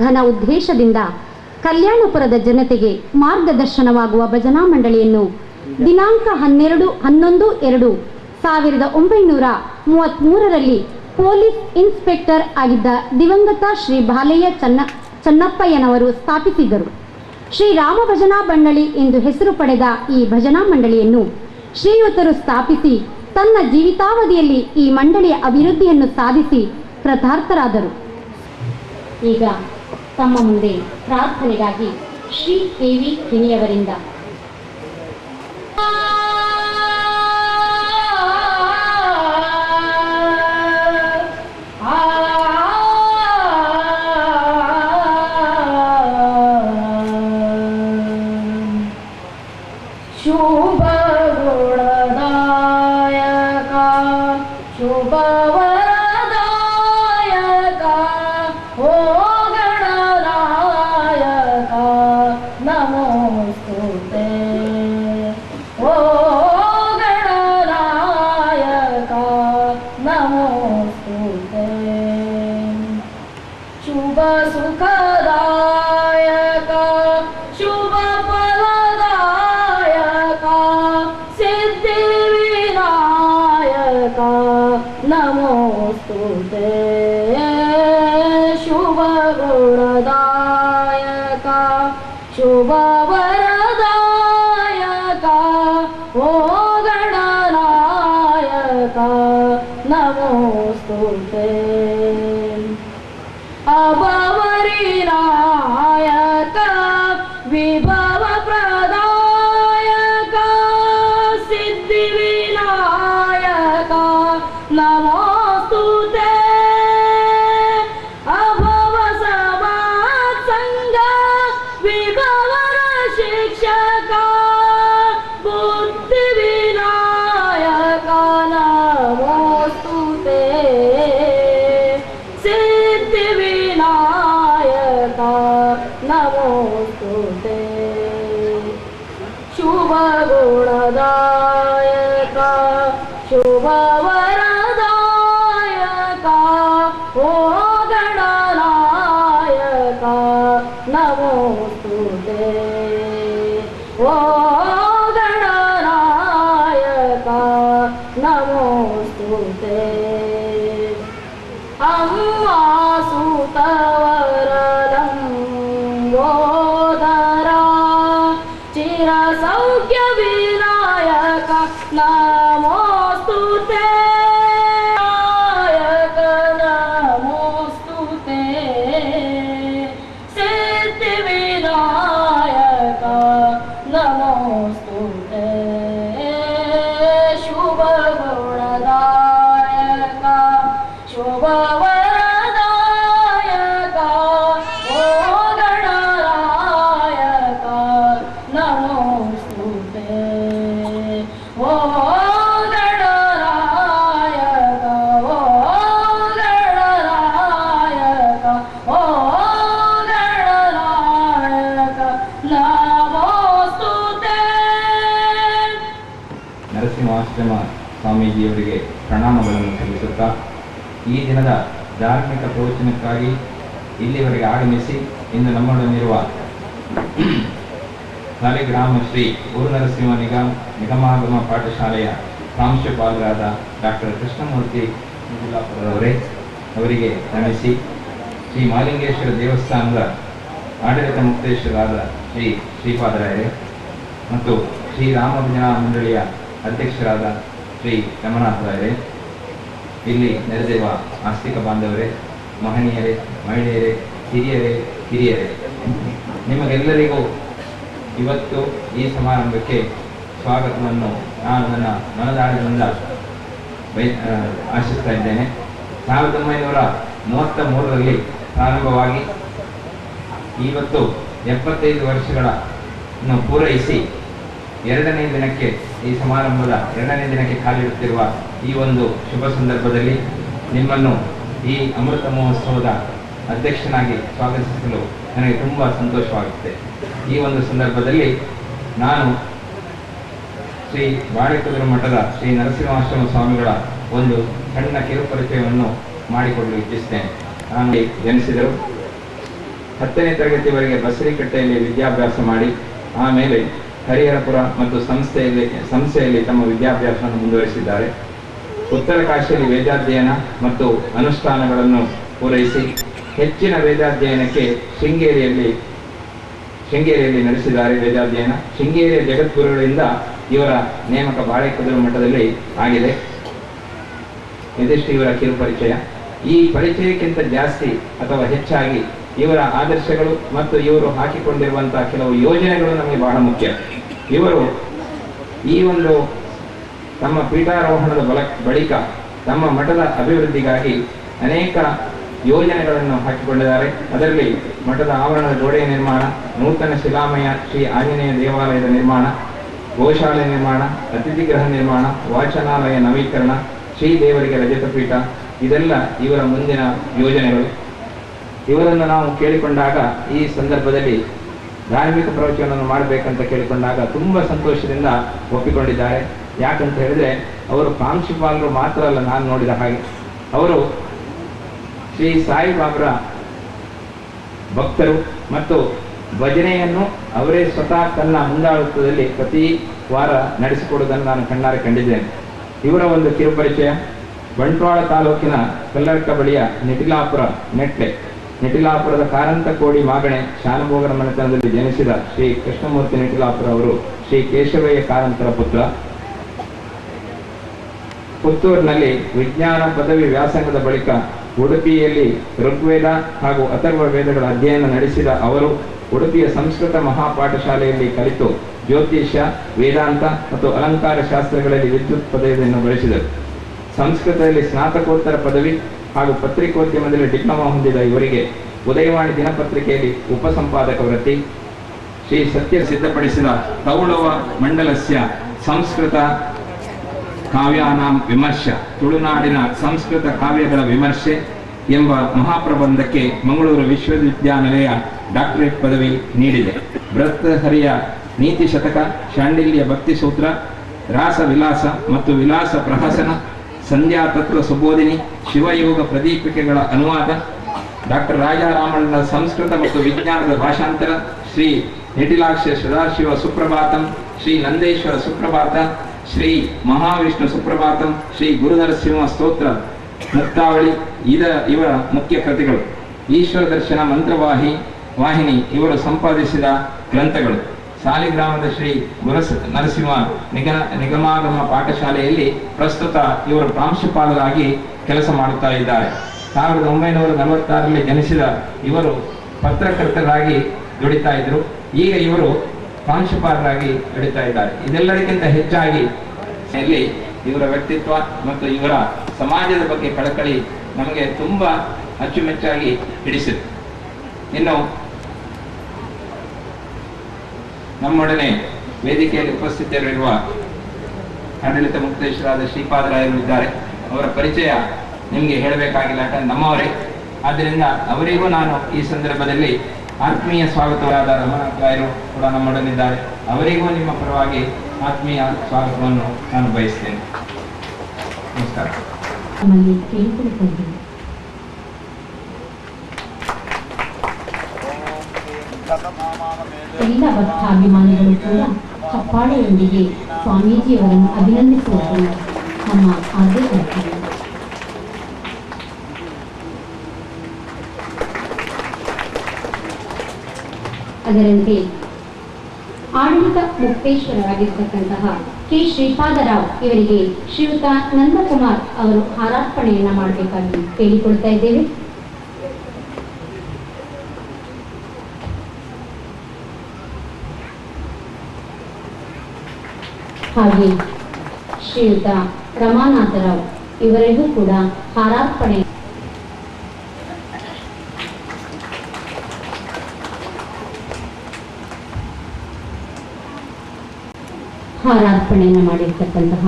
ಘನ ಉದ್ದೇಶದಿಂದ ಕಲ್ಯಾಣಪುರದ ಜನತೆಗೆ ಮಾರ್ಗದರ್ಶನವಾಗುವ ಭಜನಾ ಮಂಡಳಿಯನ್ನು ದಿನಾಂಕ 12/11/1933ರಲ್ಲಿ ಪೊಲೀಸ್ ಇನ್ಸ್ಪೆಕ್ಟರ್ ಆಗಿದ್ದ ದಿವಂಗತ ಶ್ರೀ ಬಾಲಯ್ಯ ಚನ್ನಪ್ಪಯ್ಯನವರು ಸ್ಥಾಪಿಸಿದ್ದರು. ಶ್ರೀರಾಮ ಭಜನಾ ಮಂಡಳಿ ಎಂದು ಹೆಸರು ಪಡೆದ ಈ ಭಜನಾ ಮಂಡಳಿಯನ್ನು ಶ್ರೀಯುತರು ಸ್ಥಾಪಿಸಿ ತನ್ನ ಜೀವಿತಾವಧಿಯಲ್ಲಿ ಈ ಮಂಡಳಿಯ ಅಭಿವೃದ್ಧಿಯನ್ನು ಸಾಧಿಸಿ ಕೃತಾರ್ಥರಾದರು. ಈಗ ತಮ್ಮ ಮುಂದೆ ಪ್ರಾರ್ಥನೆಗಾಗಿ ಶ್ರೀ ಕೆ.ವಿ. ಕಿಣಿಯವರಿಂದ ಶುಭ ಗುಣದಾಯಕ ಶುಭ ವರದಾಯಕ ಓ ಗಣನಾಯಕ ನಮೋಸ್ತುತೆ. ಓ ಗಣನಾಯಕ ನಮೋಸ್ತುತೆ. ಶುಭ ಸುಖದಾಯಕ ಶುಭ ನಮೋಸ್ತುತೆ. ಶುಭ ಗುಣದಾಯಕ ಶುಭ ವರದಾಯಕ ಓ ಗಣನಾಯಕ ನಮೋಸ್ತುತೆ. ಅಭವರಿ ನಾಯಕ ವಿಭವ ಪ್ರದಾಯಕ ಸಿದ್ಧಿ ವಿನಾಯಕ ನಮೋಸ್ತುತೆ. ಅಭವ ಸಮಾಸಂಗ ವಿಭವರ ಶಿಕ್ಷಕ ಬುದ್ಧಿ ವಿನಾಯಕ ನಮೋಸ್ತುತೆ. ಸಿದ್ಧಿ ವಿನಾಯಕ ನಮೋಸ್ತುತೆ. ಶುಭ ಗುಣದಾಯಕ ಶುಭ ವರದಾಯಕ ಓ ಗಣನಾಯಕ ನಮೋಸ್ತುತೆ. ಓ ಗಣನಾಯಕ ನಮೋಸ್ತುತೆ. ಅಮ್ಮ ಸುತವರಲಂಬೋದರ ಚಿರ ಸೌಖ್ಯ ವಿನಾಯಕ ನಮೋಸ್ತುತೆ. ನಾಯಕ ನಮೋಸ್ತುತೆ. ಸಿದ್ಧಿ ವಿನಾಯಕ ನಮೋಸ್ತುತೆ. ಶುಭ ಗುಣದಾಯಕ ಶುಭ ವರದಾಯಕ ಓ ಗಣನಾಯಕ ನಮೋಸ್ತುತೆ. ಓ ಗಣನಾಯಕ ಓ ಗಣನಾಯಕ ಓ ಗಣನಾಯಕ ನಮೋಸ್ತುತೆ. ನರಸಿಂಹಾಶ್ರಮ ಸ್ವಾಮೀಜಿಯವರಿಗೆ ಪ್ರಣಾಮಗಳನ್ನು ಸಲ್ಲಿಸುತ್ತಾ ಈ ದಿನದ ಧಾರ್ಮಿಕ ಪ್ರವಚನಕ್ಕಾಗಿ ಇಲ್ಲಿವರೆಗೆ ಆಗಮಿಸಿ ಇಂದು ನಮ್ಮೊಡನಿರುವ ಸಾಲಿಗ್ರಾಮ ಶ್ರೀ ಗುರುನರಸಿಂಹ ನಿಗಮಾಗಮ ಪಾಠಶಾಲೆಯ ಪ್ರಾಂಶುಪಾಲರಾದ ಡಾಕ್ಟರ್ ಕೃಷ್ಣಮೂರ್ತಿ ಮುಗುಲಾಪುರವರೇ ಅವರಿಗೆ ನಮಿಸಿ, ಶ್ರೀ ಮಾಲಿಂಗೇಶ್ವರ ದೇವಸ್ಥಾನದ ಆಡಳಿತ ಮುಕ್ತೇಶ್ವರಾದ ಶ್ರೀ ಶ್ರೀಪಾದರಾಯರೇ ಮತ್ತು ಶ್ರೀರಾಮ ಭಜನಾ ಮಂಡಳಿಯ ಅಧ್ಯಕ್ಷರಾದ ಶ್ರೀ ರಮನಾಥರಾಯರೇ, ಇಲ್ಲಿ ನೆರೆದಿರುವ ಆಸ್ತಿಕ ಬಾಂಧವರೇ, ಮಹನೀಯರೇ, ಮಹಿಳೆಯರೇ, ಹಿರಿಯರೇ, ನಿಮಗೆಲ್ಲರಿಗೂ ಇವತ್ತು ಈ ಸಮಾರಂಭಕ್ಕೆ ಸ್ವಾಗತವನ್ನು ನಾನು ನನ್ನ ಮನದಾಳದಿಂದ ಆಶಿಸ್ತಾ ಇದ್ದೇನೆ. 1933ರಲ್ಲಿ ಪ್ರಾರಂಭವಾಗಿ ಇವತ್ತು 75 ವರ್ಷಗಳನ್ನು ಪೂರೈಸಿ ಎರಡನೇ ದಿನಕ್ಕೆ ಈ ಸಮಾರಂಭದ ಎರಡನೇ ದಿನಕ್ಕೆ ಕಾಲಿಡುತ್ತಿರುವ ಈ ಒಂದು ಶುಭ ಸಂದರ್ಭದಲ್ಲಿ ನಿಮ್ಮನ್ನು ಈ ಅಮೃತ ಮಹೋತ್ಸವದ ಅಧ್ಯಕ್ಷನಾಗಿ ಸ್ವಾಗತಿಸಲು ನನಗೆ ತುಂಬ ಸಂತೋಷವಾಗುತ್ತೆ. ಈ ಒಂದು ಸಂದರ್ಭದಲ್ಲಿ ನಾನು ಶ್ರೀ ಬಾಳೆಕುದುರು ಮಠದ ಶ್ರೀ ನರಸಿಂಹಾಶ್ರಮ ಸ್ವಾಮಿಗಳ ಒಂದು ಸಣ್ಣ ಕಿರುಪರಿಚಯವನ್ನು ಮಾಡಿಕೊಳ್ಳಲು ಇಚ್ಛಿಸ್ತೇನೆ. ನಾನು ಜನಿಸಿದರು 10ನೇ ತರಗತಿವರೆಗೆ ಬಸರಿಕಟ್ಟೆಯಲ್ಲಿ ವಿದ್ಯಾಭ್ಯಾಸ ಮಾಡಿ ಆಮೇಲೆ ಹರಿಹರಪುರ ಮತ್ತು ಸಂಸ್ಥೆಯಲ್ಲಿ ತಮ್ಮ ವಿದ್ಯಾಭ್ಯಾಸವನ್ನು ಮುಂದುವರಿಸಿದ್ದಾರೆ. ಉತ್ತರ ಕಾಶಿಯಲ್ಲಿ ವೇದಾಧ್ಯಯನ ಮತ್ತು ಅನುಷ್ಠಾನಗಳನ್ನು ಪೂರೈಸಿ ಹೆಚ್ಚಿನ ವೇದಾಧ್ಯಯನಕ್ಕೆ ಶೃಂಗೇರಿಯಲ್ಲಿ ನಡೆಸಿದ್ದಾರೆ. ವೇದಾಧ್ಯಯನ ಶೃಂಗೇರಿಯ ಜಗದ್ಗುರುಗಳಿಂದ ಇವರ ನೇಮಕ ಬಾಳೆಕುದುರು ಮಠದಲ್ಲಿ ಆಗಿದೆ. ಇದಿಷ್ಟು ಇವರ ಕಿರುಪರಿಚಯ. ಈ ಪರಿಚಯಕ್ಕಿಂತ ಜಾಸ್ತಿ ಅಥವಾ ಹೆಚ್ಚಾಗಿ ಇವರ ಆದರ್ಶಗಳು ಮತ್ತು ಇವರು ಹಾಕಿಕೊಂಡಿರುವಂತಹ ಕೆಲವು ಯೋಜನೆಗಳು ನಮಗೆ ಬಹಳ ಮುಖ್ಯ. ಇವರು ಈ ಒಂದು ತಮ್ಮ ಪೀಠಾರೋಹಣದ ಬಳಿಕ ತಮ್ಮ ಮಠದ ಅಭಿವೃದ್ಧಿಗಾಗಿ ಅನೇಕ ಯೋಜನೆಗಳನ್ನು ಹಾಕಿಕೊಂಡಿದ್ದಾರೆ. ಅದರಲ್ಲಿ ಮಠದ ಆವರಣದ ಗೋಡೆಯ ನಿರ್ಮಾಣ, ನೂತನ ಶಿಲಾಮಯ ಶ್ರೀ ಆಂಜನೇಯ ದೇವಾಲಯದ ನಿರ್ಮಾಣ, ಗೋಶಾಲೆ ನಿರ್ಮಾಣ, ಅತಿಥಿ ಗೃಹ ನಿರ್ಮಾಣ, ವಾಚನಾಲಯ ನವೀಕರಣ, ಶ್ರೀದೇವರಿಗೆ ರಜತಪೀಠ, ಇದೆಲ್ಲ ಇವರ ಮುಂದಿನ ಯೋಜನೆಗಳು. ಇವರನ್ನು ನಾವು ಕೇಳಿಕೊಂಡಾಗ ಈ ಸಂದರ್ಭದಲ್ಲಿ ಧಾರ್ಮಿಕ ಪ್ರವಚನವನ್ನು ಮಾಡಬೇಕಂತ ಕೇಳಿಕೊಂಡಾಗ ತುಂಬ ಸಂತೋಷದಿಂದ ಒಪ್ಪಿಕೊಂಡಿದ್ದಾರೆ. ಯಾಕಂತ ಹೇಳಿದ್ರೆ ಅವರು ಪ್ರಾಂಶುಪಾಲರು ಮಾತ್ರ ಅಲ್ಲ, ನಾನು ನೋಡಿದ ಹಾಗೆ ಅವರು ಶ್ರೀ ಸಾಯಿಬಾಬರ ಭಕ್ತರು ಮತ್ತು ಭಜನೆಯನ್ನು ಅವರೇ ಸ್ವತಃ ತನ್ನ ಮುಂದಾಳತ್ವದಲ್ಲಿ ಪ್ರತಿ ವಾರ ನಡೆಸಿಕೊಡುವುದನ್ನು ನಾನು ಕಣ್ಣಾರೆ ಕಂಡಿದ್ದೇನೆ. ಇವರ ಒಂದು ಕಿರುಪರಿಚಯ: ಬಂಟ್ವಾಳ ತಾಲೂಕಿನ ಕಲ್ಲರ್ಕ ಬಳಿಯ ನೆಟಿಲಾಪುರದ ಕಾರಂತ ಕೋಡಿ ಮಾಗಣೆ ಶಾನುಭೋಗರ ಮನೆತನದಲ್ಲಿ ಜನಿಸಿದ ಶ್ರೀ ಕೃಷ್ಣಮೂರ್ತಿ ನೆಟಿಲಾಪುರ ಅವರು ಶ್ರೀ ಕೇಶವಯ್ಯ ಕಾರಂತರ ಪುತ್ರ. ಪುತ್ತೂರಿನಲ್ಲಿ ವಿಜ್ಞಾನ ಪದವಿ ವ್ಯಾಸಂಗದ ಬಳಿಕ ಉಡುಪಿಯಲ್ಲಿ ಋಗ್ವೇದ ಹಾಗೂ ಅಥರ್ವ ವೇದಗಳ ಅಧ್ಯಯನ ನಡೆಸಿದ ಅವರು ಉಡುಪಿಯ ಸಂಸ್ಕೃತ ಮಹಾಪಾಠಶಾಲೆಯಲ್ಲಿ ಕಲಿತು ಜ್ಯೋತಿಷ್ಯ, ವೇದಾಂತ ಮತ್ತು ಅಲಂಕಾರ ಶಾಸ್ತ್ರಗಳಲ್ಲಿ ವಿದ್ಯುತ್ ಪದವಿಯನ್ನು ಗಳಿಸಿದರು. ಸಂಸ್ಕೃತದಲ್ಲಿ ಸ್ನಾತಕೋತ್ತರ ಪದವಿ ಹಾಗೂ ಪತ್ರಿಕೋದ್ಯಮದಲ್ಲಿ ಡಿಪ್ಲೊಮಾ ಹೊಂದಿದ ಇವರಿಗೆ ಉದಯವಾಣಿ ದಿನಪತ್ರಿಕೆಯಲ್ಲಿ ಉಪಸಂಪಾದಕ ವೃತ್ತಿ. ಶ್ರೀ ಸತ್ಯ ಸಿದ್ಧಪಡಿಸಿದ ತೌಳವ ಮಂಡಲಸ್ಯ ಸಂಸ್ಕೃತ ಕಾವ್ಯಾನಾಂ ವಿಮರ್ಶ, ತುಳುನಾಡಿನ ಸಂಸ್ಕೃತ ಕಾವ್ಯಗಳ ವಿಮರ್ಶೆ ಎಂಬ ಮಹಾಪ್ರಬಂಧಕ್ಕೆ ಮಂಗಳೂರು ವಿಶ್ವವಿದ್ಯಾನಿಲಯ ಡಾಕ್ಟರೇಟ್ ಪದವಿ ನೀಡಿದೆ. ಭರ್ತೃಹರಿಯ ನೀತಿ ಶತಕ, ಶಾಂಡಿಲ್ಯ ಭಕ್ತಿ ಸೂತ್ರ, ರಾಸ ವಿಲಾಸ ಮತ್ತು ವಿಲಾಸ ಪ್ರಹಸನ, ಸಂಧ್ಯಾ ತತ್ವ ಸುಬೋಧಿನಿ, ಶಿವಯೋಗ ಪ್ರದೀಪಿಕೆಗಳ ಅನುವಾದ, ಡಾಕ್ಟರ್ ರಾಜಾರಾಮಣ್ಣನ ಸಂಸ್ಕೃತ ಮತ್ತು ವಿಜ್ಞಾನದ ಭಾಷಾಂತರ, ಶ್ರೀ ನಿಟಿಲಾಕ್ಷ ಸದಾಶಿವ ಸುಪ್ರಭಾತಂ, ಶ್ರೀ ನಂದೇಶ್ವರ ಸುಪ್ರಭಾತ, ಶ್ರೀ ಮಹಾವಿಷ್ಣು ಸುಪ್ರಭಾತಂ, ಶ್ರೀ ಗುರುನರಸಿಂಹ ಸ್ತೋತ್ರ ಮುಕ್ತಾವಳಿ ಇವರ ಮುಖ್ಯ ಕೃತಿಗಳು. ಈಶ್ವರ ದರ್ಶನ ವಾಹಿನಿ ಇವರು ಸಂಪಾದಿಸಿದ ಗ್ರಂಥಗಳು. ಸಾಲಿಗ್ರಾಮದ ಶ್ರೀ ನರಸಿಂಹ ನಿಗಮಾಗಮ ಪಾಠಶಾಲೆಯಲ್ಲಿ ಪ್ರಸ್ತುತ ಇವರು ಪ್ರಾಂಶುಪಾಲರಾಗಿ ಕೆಲಸ ಮಾಡುತ್ತಾ ಇದ್ದಾರೆ. 1946ರಲ್ಲಿ ಜನಿಸಿದ ಇವರು ಪತ್ರಕರ್ತರಾಗಿ ದುಡಿತಾ ಇದ್ರು. ಈಗ ಇವರು ಪ್ರಾಂಶುಪಾಲರಾಗಿ ದುಡಿತಾ ಇದ್ದಾರೆ. ಇದೆಲ್ಲದಕ್ಕಿಂತ ಹೆಚ್ಚಾಗಿ ಇಲ್ಲಿ ಇವರ ವ್ಯಕ್ತಿತ್ವ ಮತ್ತು ಇವರ ಸಮಾಜದ ಬಗ್ಗೆ ಕಳಕಳಿ ನಮಗೆ ತುಂಬಾ ಅಚ್ಚುಮೆಚ್ಚಾಗಿ ಹಿಡಿಸಿದೆ. ಇನ್ನು ನಮ್ಮೊಡನೆ ವೇದಿಕೆಯಲ್ಲಿ ಉಪಸ್ಥಿತರಿರುವ ಆಡಳಿತ ಮುಕ್ತೇಶ್ವರಾದ ಶ್ರೀಪಾದರಾಯರು ಇದ್ದಾರೆ. ಅವರ ಪರಿಚಯ ನಿಮಗೆ ಹೇಳಬೇಕಾಗಿಲ್ಲ, ಯಾಕಂದ್ರೆ ನಮ್ಮವರೇ. ಆದ್ದರಿಂದ ಅವರಿಗೂ ನಾನು ಈ ಸಂದರ್ಭದಲ್ಲಿ ಆತ್ಮೀಯ ಸ್ವಾಗತವಾದ ರಮನಾಥ್ ರಾಯರು ಕೂಡ ನಮ್ಮೊಡನಿದ್ದಾರೆ. ಅವರಿಗೂ ನಿಮ್ಮ ಪರವಾಗಿ ಆತ್ಮೀಯ ಸ್ವಾಗತವನ್ನು ನಾನು ಬಯಸ್ತೇನೆ. ನಮಸ್ಕಾರ. ಎಲ್ಲ ಭಕ್ತಾಭಿಮಾನಿಗಳು ಕೂಡ ಚಪ್ಪಾಳೆಯೊಂದಿಗೆ ಸ್ವಾಮೀಜಿಯವರನ್ನು ಅಭಿನಂದಿಸುವುದು ನಮ್ಮ ಆದ್ಯ ಕರ್ತವ್ಯ. ಅದರಂತೆ ಆಡಳಿತ ಮುಕ್ತೇಶ್ವರರಾಗಿರ್ತಕ್ಕಂತಹ ಕೆ ಶ್ರೀಪಾದರಾವ್ ಇವರಿಗೆ ಶ್ರೀಯುತ ನಂದಕುಮಾರ್ ಅವರು ಹಾರಾರ್ಪಣೆಯನ್ನ ಮಾಡಬೇಕಾಗಿ ಕೇಳಿಕೊಳ್ತಾ ಇದ್ದೇವೆ. ಹಾಗೆ ಶ್ರೀಯುತ ರಮಾನಾಥರಾವ್ ಇವರಿಗೂ ಕೂಡ ಹಾರಾರ್ಪಣೆಯನ್ನು ಮಾಡಿರ್ತಕ್ಕಂತಹ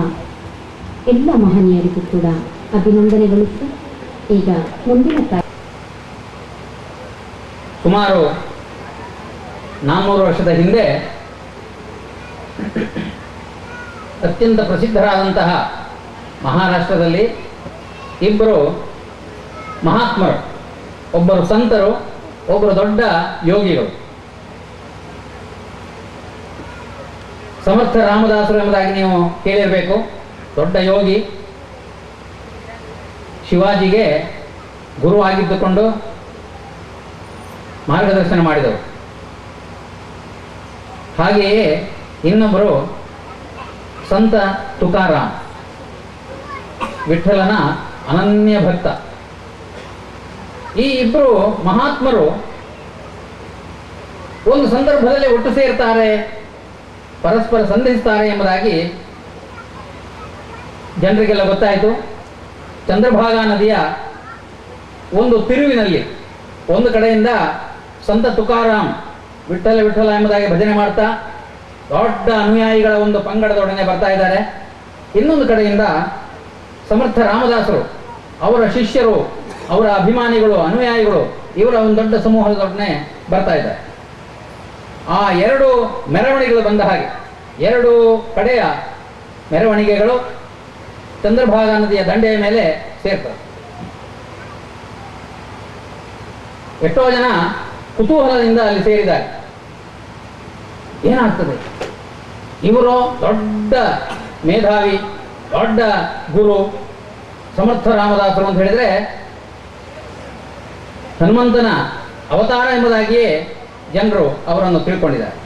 ಎಲ್ಲ ಮಹನೀಯರಿಗೂ ಕೂಡ ಅಭಿನಂದನೆಗಳು. ಈಗ ಮುಂದಿನ ಸುಮಾರು 400 ವರ್ಷದ ಹಿಂದೆ ಅತ್ಯಂತ ಪ್ರಸಿದ್ಧರಾದಂತಹ ಮಹಾರಾಷ್ಟ್ರದಲ್ಲಿ ಇಬ್ಬರು ಮಹಾತ್ಮರು, ಒಬ್ಬರು ಸಂತರು, ಒಬ್ಬರು ದೊಡ್ಡ ಯೋಗಿಗಳು, ಸಮರ್ಥ ರಾಮದಾಸರು ಎಂಬುದಾಗಿ ನೀವು ಕೇಳಿರಬೇಕು. ದೊಡ್ಡ ಯೋಗಿ, ಶಿವಾಜಿಗೆ ಗುರುವಾಗಿದ್ದುಕೊಂಡು ಮಾರ್ಗದರ್ಶನ ಮಾಡಿದವರು. ಹಾಗೆಯೇ ಇನ್ನೊಬ್ಬರು ಸಂತ ತುಕಾರಾಮ್, ವಿಠ್ಠಲನ ಅನನ್ಯ ಭಕ್ತ. ಈ ಇಬ್ಬರು ಮಹಾತ್ಮರು ಒಂದು ಸಂದರ್ಭದಲ್ಲಿ ಒಟ್ಟು ಸೇರ್ತಾರೆ, ಪರಸ್ಪರ ಸಂಧಿಸ್ತಾರೆ ಎಂಬುದಾಗಿ ಜನರಿಗೆಲ್ಲ ಗೊತ್ತಾಯಿತು. ಚಂದ್ರಭಾಗಾ ನದಿಯ ಒಂದು ತಿರುವಿನಲ್ಲಿ ಒಂದು ಕಡೆಯಿಂದ ಸಂತ ತುಕಾರಾಮ್ ವಿಠ್ಠಲ ವಿಠ್ಠಲ ಎಂಬುದಾಗಿ ಭಜನೆ ಮಾಡ್ತಾ ದೊಡ್ಡ ಅನುಯಾಯಿಗಳ ಒಂದು ಪಂಗಡದೊಡನೆ ಬರ್ತಾ ಇದ್ದಾರೆ. ಇನ್ನೊಂದು ಕಡೆಯಿಂದ ಸಮರ್ಥ ರಾಮದಾಸರು, ಅವರ ಶಿಷ್ಯರು, ಅವರ ಅಭಿಮಾನಿಗಳು, ಅನುಯಾಯಿಗಳು, ಇವರ ಒಂದು ದೊಡ್ಡ ಸಮೂಹದೊಡನೆ ಬರ್ತಾ ಇದ್ದಾರೆ. ಆ ಎರಡು ಮೆರವಣಿಗೆಗಳು ಬಂದ ಹಾಗೆ ಎರಡು ಕಡೆಯ ಮೆರವಣಿಗೆಗಳು ಚಂದ್ರಭಾಗಾ ನದಿಯ ದಂಡೆಯ ಮೇಲೆ ಸೇರ್ತವೆ. ಎಷ್ಟೋ ಜನ ಕುತೂಹಲದಿಂದ ಅಲ್ಲಿ ಸೇರಿದ್ದಾರೆ. ಏನಾಗ್ತದೆ? ಇವರು ದೊಡ್ಡ ಮೇಧಾವಿ, ದೊಡ್ಡ ಗುರು ಸಮರ್ಥ ರಾಮದಾಸರು ಅಂತ ಹೇಳಿದ್ರೆ ಹನುಮಂತನ ಅವತಾರ ಎಂಬುದಾಗಿಯೇ ಜನರು ಅವರನ್ನು ತಿಳ್ಕೊಂಡಿದ್ದಾರೆ.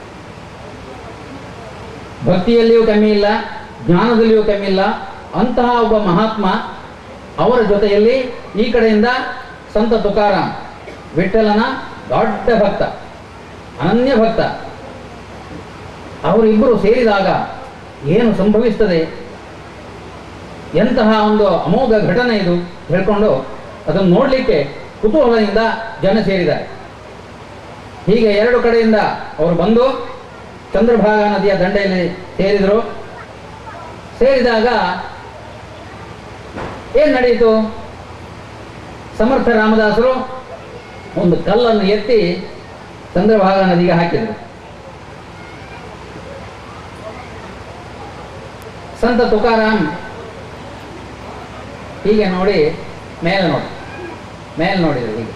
ಭಕ್ತಿಯಲ್ಲಿಯೂ ಕಮ್ಮಿ ಇಲ್ಲ, ಜ್ಞಾನದಲ್ಲಿಯೂ ಕಮ್ಮಿ ಇಲ್ಲ. ಅಂತಹ ಒಬ್ಬ ಮಹಾತ್ಮ, ಅವರ ಜೊತೆಯಲ್ಲಿ ಈ ಕಡೆಯಿಂದ ಸಂತ ತುಕಾರಾಮ್, ವಿಠ್ಠಲನ ದೊಡ್ಡ ಭಕ್ತ, ಅನನ್ಯ ಭಕ್ತ. ಅವರಿಬ್ಬರು ಸೇರಿದಾಗ ಏನು ಸಂಭವಿಸ್ತದೆ, ಎಂತಹ ಒಂದು ಅಮೋಘ ಘಟನೆ ಇದು ಹೇಳ್ಕೊಂಡು ಅದನ್ನು ನೋಡಲಿಕ್ಕೆ ಕುತೂಹಲದಿಂದ ಜನ ಸೇರಿದ್ದಾರೆ. ಹೀಗೆ ಎರಡು ಕಡೆಯಿಂದ ಅವರು ಬಂದು ಚಂದ್ರಭಾಗಾ ನದಿಯ ದಂಡೆಯಲ್ಲಿ ಸೇರಿದರು. ಸೇರಿದಾಗ ಏನು ನಡೆಯಿತು? ಸಮರ್ಥ ರಾಮದಾಸರು ಒಂದು ಕಲ್ಲನ್ನು ಎತ್ತಿ ಚಂದ್ರಭಾಗಾ ನದಿಗೆ ಹಾಕಿದರು. ಸಂತ ತುಕಾರಾಮ್ ಹೀಗೆ ನೋಡಿ ಮೇಲೆ ನೋಡಿದರು. ಹೀಗೆ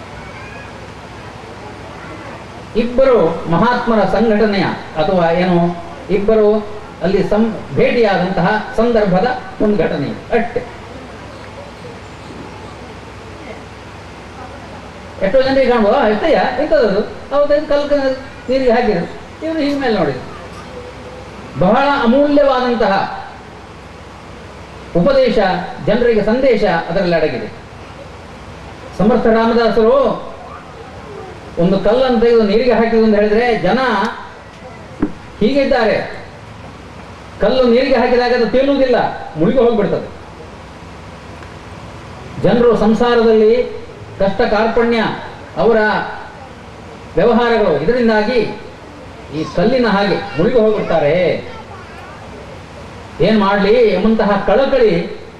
ಇಬ್ಬರು ಮಹಾತ್ಮರ ಸಂಘಟನೆಯ ಅಥವಾ ಏನು ಇಬ್ಬರು ಅಲ್ಲಿ ಭೇಟಿಯಾದಂತಹ ಸಂದರ್ಭದ ಒಂದು ಘಟನೆ ಅಷ್ಟೇ. ಎಷ್ಟೋ ಜನರಿಗೆ ಕಾಣ್ಬೋದು, ಎಷ್ಟಯ್ಯ ಎಂಥದ್ದು, ಹೌದು ಕಲ್ಕ ನೀರಿಗೆ ಹಾಕಿದ್ರು. ಇವರು ಹೀಗೆ ಮೇಲೆ ನೋಡಿದ್ರು. ಬಹಳ ಅಮೂಲ್ಯವಾದಂತಹ ಉಪದೇಶ, ಜನರಿಗೆ ಸಂದೇಶ ಅದರಲ್ಲಿ ಅಡಗಿದೆ. ಸಮರ್ಥ ರಾಮದಾಸರು ಒಂದು ಕಲ್ಲನ್ನು ತೆಗೆದು ನೀರಿಗೆ ಹಾಕಿದ್ರು ಅಂತ ಹೇಳಿದ್ರೆ ಜನ ಹೀಗೆ ಇದ್ದಾರೆ. ಕಲ್ಲು ನೀರಿಗೆ ಹಾಕಿದಾಗ ಅದು ತೇಲುವುದಿಲ್ಲ, ಮುಳುಗಿ ಹೋಗ್ಬಿಡ್ತದೆ. ಜನರು ಸಂಸಾರದಲ್ಲಿ ಕಷ್ಟ ಕಾರ್ಪಣ್ಯ, ಅವರ ವ್ಯವಹಾರಗಳು, ಇದರಿಂದಾಗಿ ಈ ಕಲ್ಲಿನ ಹಾಗೆ ಮುಳುಗಿ ಹೋಗ್ಬಿಡ್ತಾರೆ. ಏನ್ ಮಾಡಲಿ ಎಂಬಂತಹ ಕಳಕಳಿ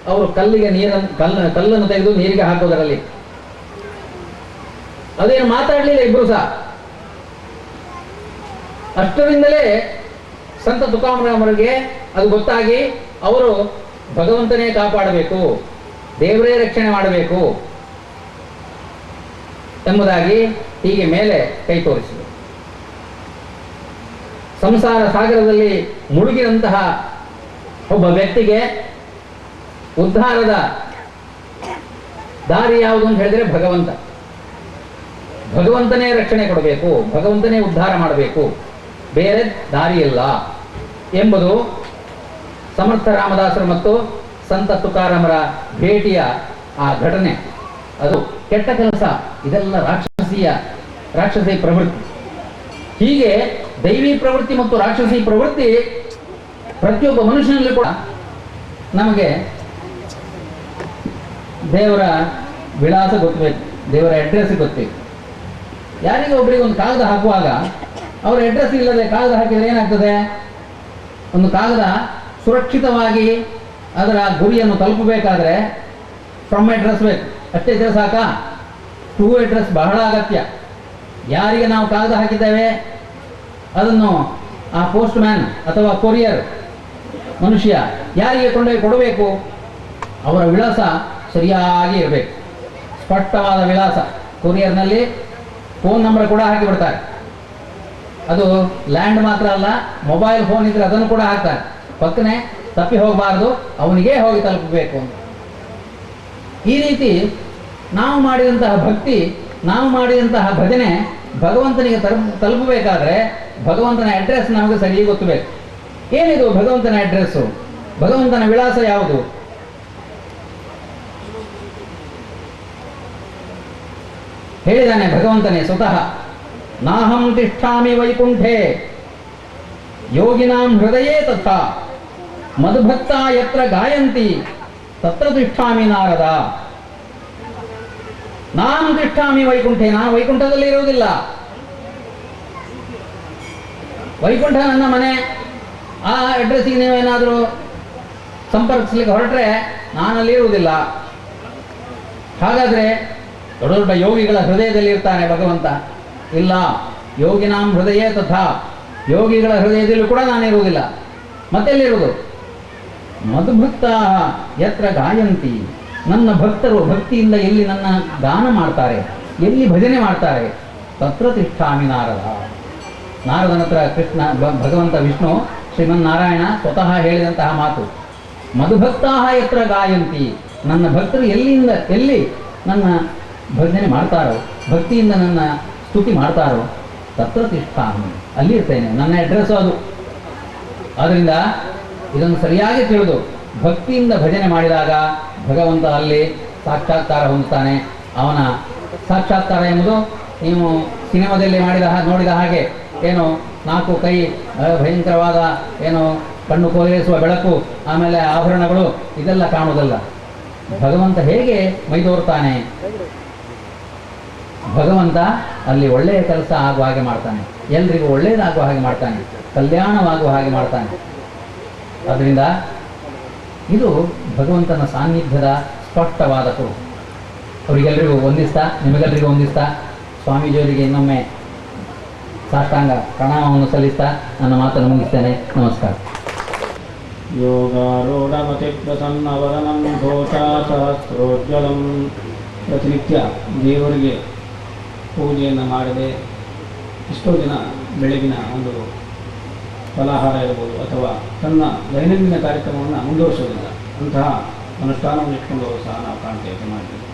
ಅವರು ಕಲ್ಲಿಗೆ ಕಲ್ಲನ್ನು ತೆಗೆದು ನೀರಿಗೆ ಹಾಕೋದರಲ್ಲಿ. ಅದೇನು ಮಾತಾಡಲಿಲ್ಲ ಇಬ್ರು ಸಹ. ಅಷ್ಟರಿಂದಲೇ ಸಂತ ತುಕಾರಾಮರಿಗೆ ಅದು ಗೊತ್ತಾಗಿ ಅವರು ಭಗವಂತನೇ ಕಾಪಾಡಬೇಕು, ದೇವರೇ ರಕ್ಷಣೆ ಮಾಡಬೇಕು ಎಂಬುದಾಗಿ ಹೀಗೆ ಮೇಲೆ ಕೈ ತೋರಿಸಿದರು. ಸಂಸಾರ ಸಾಗರದಲ್ಲಿ ಮುಳುಗಿದಂತಹ ಒಬ್ಬ ವ್ಯಕ್ತಿಗೆ ಉದ್ಧಾರದ ದಾರಿ ಯಾವುದು ಅಂತ ಹೇಳಿದ್ರೆ ಭಗವಂತನೇ ರಕ್ಷಣೆ ಕೊಡಬೇಕು, ಭಗವಂತನೇ ಉದ್ಧಾರ ಮಾಡಬೇಕು, ಬೇರೆ ದಾರಿ ಇಲ್ಲ ಎಂಬುದು ಸಮರ್ಥ ರಾಮದಾಸರು ಮತ್ತು ಸಂತ ತುಕಾರಾಮರ ಭೇಟಿಯ ಆ ಘಟನೆ. ಅದು ಕೆಟ್ಟ ಕೆಲಸ, ಇದೆಲ್ಲ ರಾಕ್ಷಸಿ ಪ್ರವೃತ್ತಿ. ಹೀಗೆ ದೈವಿ ಪ್ರವೃತ್ತಿ ಮತ್ತು ರಾಕ್ಷಸಿ ಪ್ರವೃತ್ತಿ ಪ್ರತಿಯೊಬ್ಬ ಮನುಷ್ಯನಲ್ಲಿ ಕೂಡ. ನಮಗೆ ದೇವರ ವಿಳಾಸ ಗೊತ್ತಬೇಕು, ದೇವರ ಅಡ್ರೆಸ್ ಗೊತ್ತಬೇಕು. ಯಾರಿಗೂ ಒಬ್ಬರಿಗೆ ಒಂದು ಕಾಗದ ಹಾಕುವಾಗ ಅವರ ಅಡ್ರೆಸ್ ಇಲ್ಲದೆ ಕಾಗದ ಹಾಕಿದರೆ ಏನಾಗ್ತದೆ? ಒಂದು ಕಾಗದ ಸುರಕ್ಷಿತವಾಗಿ ಅದರ ಗುರಿಯನ್ನು ತಲುಪಬೇಕಾದ್ರೆ ಫ್ರಮ್ ಅಡ್ರೆಸ್ ಬೇಕು, ಅಷ್ಟೇ ಇದ್ರೆ ಸಾಕಾ? ಟು ಅಡ್ರೆಸ್ ಬಹಳ ಅಗತ್ಯ. ಯಾರಿಗೆ ನಾವು ಕಾಗದ ಹಾಕಿದ್ದೇವೆ ಅದನ್ನು ಆ ಪೋಸ್ಟ್ ಮ್ಯಾನ್ ಅಥವಾ ಕೊರಿಯರ್ ಮನುಷ್ಯ ಯಾರಿಗೆ ಕೊಂಡೊಯ್ದು ಕೊಡಬೇಕು, ಅವರ ವಿಳಾಸ ಸರಿಯಾಗಿ ಇರಬೇಕು, ಸ್ಪಷ್ಟವಾದ ವಿಳಾಸ. ಕೊರಿಯರ್ನಲ್ಲಿ ಫೋನ್ ನಂಬರ್ ಕೂಡ ಹಾಕಿಬಿಡ್ತಾರೆ. ಅದು ಲ್ಯಾಂಡ್ ಮಾತ್ರ ಅಲ್ಲ, ಮೊಬೈಲ್ ಫೋನ್ ಇದ್ರೆ ಅದನ್ನು ಕೂಡ ಹಾಕ್ತಾರೆ. ಪಕ್ಕನೆ ತಪ್ಪಿ ಹೋಗಬಾರ್ದು, ಅವನಿಗೇ ಹೋಗಿ ತಲುಪಬೇಕು ಅಂತ. ಈ ರೀತಿ ನಾವು ಮಾಡಿದಂತಹ ಭಕ್ತಿ, ನಾವು ಮಾಡಿದಂತಹ ಭಜನೆ ಭಗವಂತನಿಗೆ ತಲುಪಬೇಕಾದ್ರೆ ಭಗವಂತನ ಅಡ್ರೆಸ್ ನಮಗೆ ಸರಿ ಗೊತ್ತಬೇಕು. ಏನಿದು ಭಗವಂತನ ಅಡ್ರೆಸ್ಸು? ಭಗವಂತನ ವಿಳಾಸ ಯಾವುದು? ಹೇಳಿದಾನೆ ಭಗವಂತನೇ ಸ್ವತಃ, ನಾಹಂ ತಿಷ್ಠಾಮಿ ವೈಕುಂಠೆ ಯೋಗಿನಾಂ ಹೃದಯೇ ತಥಾ ಮಧುಭಕ್ತ ಯತ್ರ ಗಾಯಂತಿ ತತ್ರ ತಿಷ್ಠಾಮಿ ನಾರದ. ನಾನು ತಿಷ್ಠಾಮಿ ವೈಕುಂಠೆ, ನಾನು ವೈಕುಂಠದಲ್ಲಿ ಇರುವುದಿಲ್ಲ. ವೈಕುಂಠ ನನ್ನ ಮನೆ. ಆ ಅಡ್ರೆಸ್ಸಿಗೆ ನೀವೇನಾದರೂ ಸಂಪರ್ಕಿಸ್ಲಿಕ್ಕೆ ಹೊರಟ್ರೆ ನಾನಲ್ಲಿ ಇರುವುದಿಲ್ಲ. ಹಾಗಾದ್ರೆ ದೊಡ್ಡ ದೊಡ್ಡ ಯೋಗಿಗಳ ಹೃದಯದಲ್ಲಿ ಇರ್ತಾನೆ ಭಗವಂತ? ಇಲ್ಲ. ಯೋಗಿನಾಂ ಹೃದಯೇ ತಥಾ, ಯೋಗಿಗಳ ಹೃದಯದಲ್ಲೂ ಕೂಡ ನಾನಿರುವುದಿಲ್ಲ. ಮತ್ತೆಲ್ಲಿರುವುದು? ಮಧುಭಕ್ತ ಯತ್ರ ಗಾಯಂತಿ, ನನ್ನ ಭಕ್ತರು ಭಕ್ತಿಯಿಂದ ಎಲ್ಲಿ ನನ್ನ ಗಾನ ಮಾಡ್ತಾರೆ, ಎಲ್ಲಿ ಭಜನೆ ಮಾಡ್ತಾರೆ, ತತ್ರ ತಿಷ್ಠಾಮಿ ನಾರದ. ನಾರದನ ಹತ್ರ ಕೃಷ್ಣ ಭಗವಂತ ವಿಷ್ಣು ಶ್ರೀಮನ್ನಾರಾಯಣ ಸ್ವತಃ ಹೇಳಿದಂತಹ ಮಾತು. ಮಧುಭಕ್ತ ಯತ್ರ ಗಾಯಂತಿ, ನನ್ನ ಭಕ್ತರು ಎಲ್ಲಿ ನನ್ನ ಭಜನೆ ಮಾಡ್ತಾರೋ, ಭಕ್ತಿಯಿಂದ ನನ್ನ ಸ್ತುತಿ ಮಾಡ್ತಾರೋ, ತತ್ರ ತಿಷ್ಠಾಮಿ, ಅಲ್ಲಿ ಇರ್ತೇನೆ. ನನ್ನ ಅಡ್ರೆಸ್ಸು ಅದು. ಆದ್ದರಿಂದ ಇದನ್ನು ಸರಿಯಾಗಿ ತಿಳಿದು ಭಕ್ತಿಯಿಂದ ಭಜನೆ ಮಾಡಿದಾಗ ಭಗವಂತ ಅಲ್ಲಿ ಸಾಕ್ಷಾತ್ಕಾರ ಹೊಂದುತ್ತಾನೆ. ಅವನ ಸಾಕ್ಷಾತ್ಕಾರ ಎಂಬುದು ನೀವು ಸಿನಿಮಾದಲ್ಲಿ ನೋಡಿದ ಹಾಗೆ ಏನು 4 ಕೈ, ಭಯಂಕರವಾದ ಏನು ಕಣ್ಣು ಕೋರಿಸುವ ಬೆಳಕು, ಆಮೇಲೆ ಆಭರಣಗಳು, ಇದೆಲ್ಲ ಕಾಣುವುದಲ್ಲ. ಭಗವಂತ ಹೇಗೆ ಮೈದೋರ್ತಾನೆ? ಭಗವಂತ ಅಲ್ಲಿ ಒಳ್ಳೆಯ ಕೆಲಸ ಆಗುವ ಹಾಗೆ ಮಾಡ್ತಾನೆ, ಎಲ್ರಿಗೂ ಒಳ್ಳೆಯದಾಗುವ ಹಾಗೆ ಮಾಡ್ತಾನೆ, ಕಲ್ಯಾಣವಾಗುವ ಹಾಗೆ ಮಾಡ್ತಾನೆ. ಅದರಿಂದ ಇದು ಭಗವಂತನ ಸಾನ್ನಿಧ್ಯದ ಸ್ಪಷ್ಟವಾದ ಕುರು. ಅವರಿಗೆಲ್ಲರಿಗೂ ವಂದಿಸ್ತಾ, ನಿಮಗೆಲ್ಲರಿಗೂ ವಂದಿಸ್ತಾ, ಸ್ವಾಮೀಜಿಯವರಿಗೆ ಇನ್ನೊಮ್ಮೆ ಸಾಷ್ಟಾಂಗ ಪ್ರಣಾಮವನ್ನು ಸಲ್ಲಿಸ್ತಾ ನನ್ನ ಮಾತನ್ನು ಮುಗಿಸ್ತೇನೆ. ನಮಸ್ಕಾರ. ಯೋಗಾರೂಢಮತಿ ಪ್ರಸನ್ನವದನಂ ಘೋಷಾ ಸಹಸ್ರೋಜ್ವಲಂ. ಪ್ರತಿನಿತ್ಯ ದೇವರಿಗೆ ಪೂಜೆಯನ್ನು ಮಾಡದೆ ಎಷ್ಟೋ ದಿನ ಬೆಳಗಿನ ಒಂದು ಫಲಾಹಾರ ಇರ್ಬೋದು ಅಥವಾ ತನ್ನ ದೈನಂದಿನ ಕಾರ್ಯಕ್ರಮವನ್ನು ಮುಂದುವರಿಸೋದಿಲ್ಲ. ಅಂತಹ ಅನುಷ್ಠಾನವನ್ನು ಇಟ್ಕೊಂಡು ಸಹ ನಾವು ಕಾಣ್ತೇವೆ ಮಾಡಿದ್ದೀವಿ.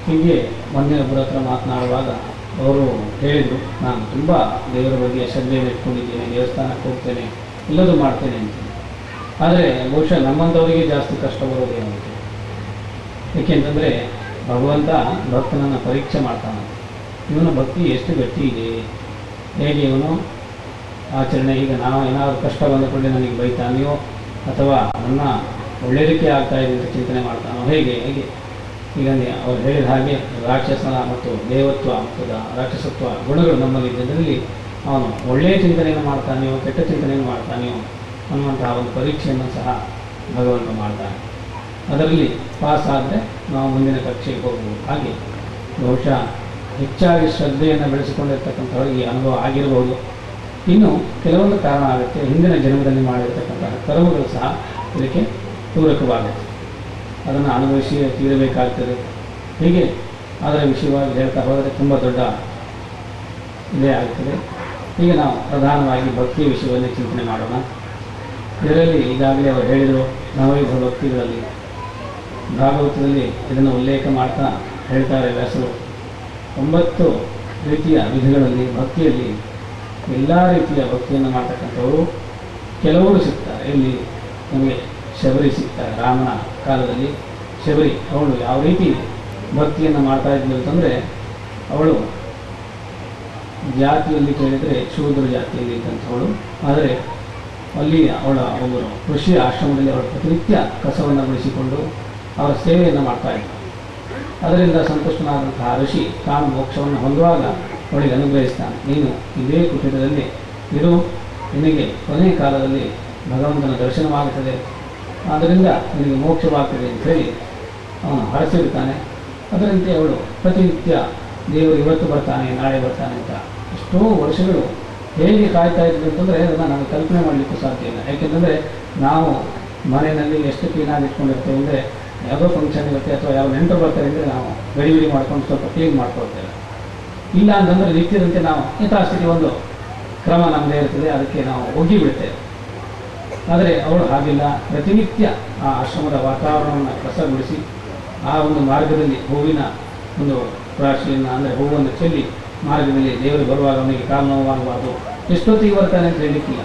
ಹೀಗೆ ಮೊನ್ನೆ ಒಬ್ಬರ ಹತ್ರ ಮಾತನಾಡುವಾಗ ಅವರು ಹೇಳಿದರು, ನಾನು ತುಂಬ ದೇವರ ಬಗ್ಗೆ ಶ್ರದ್ಧೆಯನ್ನು ಇಟ್ಕೊಂಡಿದ್ದೇನೆ, ದೇವಸ್ಥಾನಕ್ಕೆ ಹೋಗ್ತೇನೆ, ಎಲ್ಲದೂ ಮಾಡ್ತೇನೆ ಅಂತ. ಆದರೆ ಬಹುಶಃ ನಮ್ಮಂಥವರಿಗೆ ಜಾಸ್ತಿ ಕಷ್ಟ ಬರೋದೇನು ಅಂತ. ಏಕೆಂತಂದರೆ ಭಗವಂತ ಭಕ್ತನನ್ನು ಪರೀಕ್ಷೆ ಮಾಡ್ತಾನೆ. ಇವನ ಭಕ್ತಿ ಎಷ್ಟು ಗಟ್ಟಿ ಇದೆ, ಹೇಗೆ ಇವನು ಆಚರಣೆ. ಈಗ ನಾವು ಏನಾದರೂ ಕಷ್ಟ ಬಂದುಕೊಂಡೆ ನನಗೆ ಬೈತಾನೆಯೋ ಅಥವಾ ನನ್ನ ಒಳ್ಳೆಯದಕ್ಕೆ ಆಗ್ತಾ ಇದೆ ಅಂತ ಚಿಂತನೆ ಮಾಡ್ತಾನೋ, ಹೇಗೆ ಈಗ ಅವ್ರು ಹೇಳಿದ ಹಾಗೆ ರಾಕ್ಷಸನ ಮತ್ತು ದೇವತ್ವ ಮತ್ತು ರಾಕ್ಷಸತ್ವ ಗುಣಗಳು ನಮ್ಮಲ್ಲಿ ಇದ್ದದರಲ್ಲಿ ಅವನು ಒಳ್ಳೆಯ ಚಿಂತನೆಯನ್ನು ಮಾಡ್ತಾನೆಯೋ ಕೆಟ್ಟ ಚಿಂತನೆಯನ್ನು ಮಾಡ್ತಾನೆಯೋ ಅನ್ನುವಂತಹ ಒಂದು ಪರೀಕ್ಷೆಯನ್ನು ಸಹ ಭಗವಂತ ಮಾಡ್ತಾನೆ. ಅದರಲ್ಲಿ ಪಾಸ್ ಆದರೆ ನಾವು ಮುಂದಿನ ಕಕ್ಷೆಗೆ ಹೋಗ್ಬೋದು. ಹಾಗೆ ಬಹುಶಃ ಹೆಚ್ಚಾಗಿ ಶ್ರದ್ಧೆಯನ್ನು ಬೆಳೆಸಿಕೊಂಡಿರ್ತಕ್ಕಂಥವ್ರಿಗೆ ಈ ಅನುಭವ ಆಗಿರಬಹುದು. ಇನ್ನು ಕೆಲವೊಂದು ಕಾರಣ ಆಗುತ್ತೆ, ಹಿಂದಿನ ಜನ್ಮದಲ್ಲಿ ಮಾಡಿರ್ತಕ್ಕಂತಹ ಕರ್ಮಗಳು ಸಹ ಇದಕ್ಕೆ ಪೂರಕವಾಗುತ್ತೆ. ಅದನ್ನು ಅನುಭವಿಸಿ ತೀರಬೇಕಾಗ್ತದೆ. ಹೀಗೆ ಅದರ ವಿಷಯವಾಗಿ ಹೇಳ್ತಾ ಹೋದರೆ ತುಂಬ ದೊಡ್ಡ ಇದೇ ಆಗ್ತದೆ. ಈಗ ನಾವು ಪ್ರಧಾನವಾಗಿ ಭಕ್ತಿಯ ವಿಷಯವನ್ನು ಚಿಂತನೆ ಮಾಡೋಣ. ಇದರಲ್ಲಿ ಈಗಾಗಲೇ ಅವರು ಹೇಳಿದರು, ನವಯುಗ ಭಕ್ತಿಗಳಲ್ಲಿ ಭಾಗವತದಲ್ಲಿ ಇದನ್ನು ಉಲ್ಲೇಖ ಮಾಡ್ತಾ ಹೇಳ್ತಾರೆ ವ್ಯಾಸರು. 9 ರೀತಿಯ ವಿಧಿಗಳಲ್ಲಿ ಭಕ್ತಿಯಲ್ಲಿ ಎಲ್ಲ ರೀತಿಯ ಭಕ್ತಿಯನ್ನು ಮಾಡ್ತಕ್ಕಂಥವರು ಕೆಲವರು ಸಿಗ್ತಾರೆ. ಇಲ್ಲಿ ನಮಗೆ ಶಬರಿ ಸಿಗ್ತಾರೆ. ರಾಮನ ಕಾಲದಲ್ಲಿ ಶಬರಿ ಅವಳು ಯಾವ ರೀತಿ ಭಕ್ತಿಯನ್ನು ಮಾಡ್ತಾ ಇದ್ಲು ಅಂತಂದರೆ, ಅವಳು ಜಾತಿಯಲ್ಲಿ ಕೇಳಿದರೆ ಶೂದ್ರ ಜಾತಿಯಲ್ಲಿ ಇದ್ದಂಥವಳು. ಆದರೆ ಅಲ್ಲಿ ಅವಳ ಒಂದು ಋಷಿ ಆಶ್ರಮದಲ್ಲಿ ಅವಳು ಪ್ರತಿನಿತ್ಯ ಕಸವನ್ನು ಬಳಸಿಕೊಂಡು ಅವರ ಸೇವೆಯನ್ನು ಮಾಡ್ತಾ ಇದ್ದರು. ಅದರಿಂದ ಸಂತುಷ್ಟನಾದಂತಹ ಋಷಿ ತಾನು ಮೋಕ್ಷವನ್ನು ಹೊಂದುವಾಗ ಅವಳಿಗೆ ಅನುಗ್ರಹಿಸ್ತಾನೆ. ನೀನು ಇದೇ ಕುಟೀರದಲ್ಲಿ ಇರು, ನಿನಗೆ ಕೊನೆಯ ಕಾಲದಲ್ಲಿ ಭಗವಂತನ ದರ್ಶನವಾಗುತ್ತದೆ, ಆದ್ದರಿಂದ ನಿನಗೆ ಮೋಕ್ಷವಾಗ್ತದೆ ಅಂತ ಹೇಳಿ ಅವನು ಹರಸಿರ್ತಾನೆ. ಅದರಂತೆ ಅವಳು ಪ್ರತಿನಿತ್ಯ ದೇವರು ಇವತ್ತು ಬರ್ತಾನೆ ನಾಳೆ ಬರ್ತಾನೆ ಅಂತ ಎಷ್ಟೋ ವರ್ಷಗಳು ಹೇಗೆ ಕಾಯ್ತಾ ಇದ್ವಿ ಅಂತಂದರೆ ಅದನ್ನು ನಾವು ಕಲ್ಪನೆ ಮಾಡಲಿಕ್ಕೂ ಸಾಧ್ಯ ಇಲ್ಲ. ಯಾಕೆಂತಂದರೆ ನಾವು ಮನೆಯಲ್ಲಿ ಎಷ್ಟು ಕ್ಲೀನಾಗಿ ಇಟ್ಕೊಂಡಿರ್ತೇವೆ ಅಂದರೆ ಯಾವುದೋ ಫಂಕ್ಷನ್ ಇರುತ್ತೆ ಅಥವಾ ಯಾವ ನೆಂಟರು ಬರ್ತಾರೆ ಅಂದರೆ ನಾವು ಗಡಿ ಮಾಡ್ಕೊಂಡು ಸ್ವಲ್ಪ ಕ್ಲೀನ್ ಮಾಡ್ಕೊಳ್ತೇವೆ. ಇಲ್ಲ ಅಂತಂದರೆ ನಿತ್ಯದಂತೆ ನಾವು ಯಥಾಸ್ಥಿತಿ ಒಂದು ಕ್ರಮ ನಮ್ಮದೇ ಇರ್ತದೆ, ಅದಕ್ಕೆ ನಾವು ಒಗ್ಗಿ ಬಿಡ್ತೇವೆ. ಆದರೆ ಅವಳು ಹಾಗಿಲ್ಲ, ಪ್ರತಿನಿತ್ಯ ಆ ಆಶ್ರಮದ ವಾತಾವರಣವನ್ನು ಕಸಗೊಳಿಸಿ ಆ ಒಂದು ಮಾರ್ಗದಲ್ಲಿ ಹೂವಿನ ಒಂದು ರಾಶಿಯನ್ನು ಅಂದರೆ ಹೂವನ್ನು ಚೆಲ್ಲಿ ಮಾರ್ಗದಲ್ಲಿ ದೇವರು ಬರುವಾಗ ಅವನಿಗೆ ಕಾಲು ನೋವಾಗಬಾರ್ದು, ಎಷ್ಟೊತ್ತಿಗೆ ಬರ್ತಾನೆ ಅಂತ ಹೇಳಲಿಕ್ಕಿಲ್ಲ,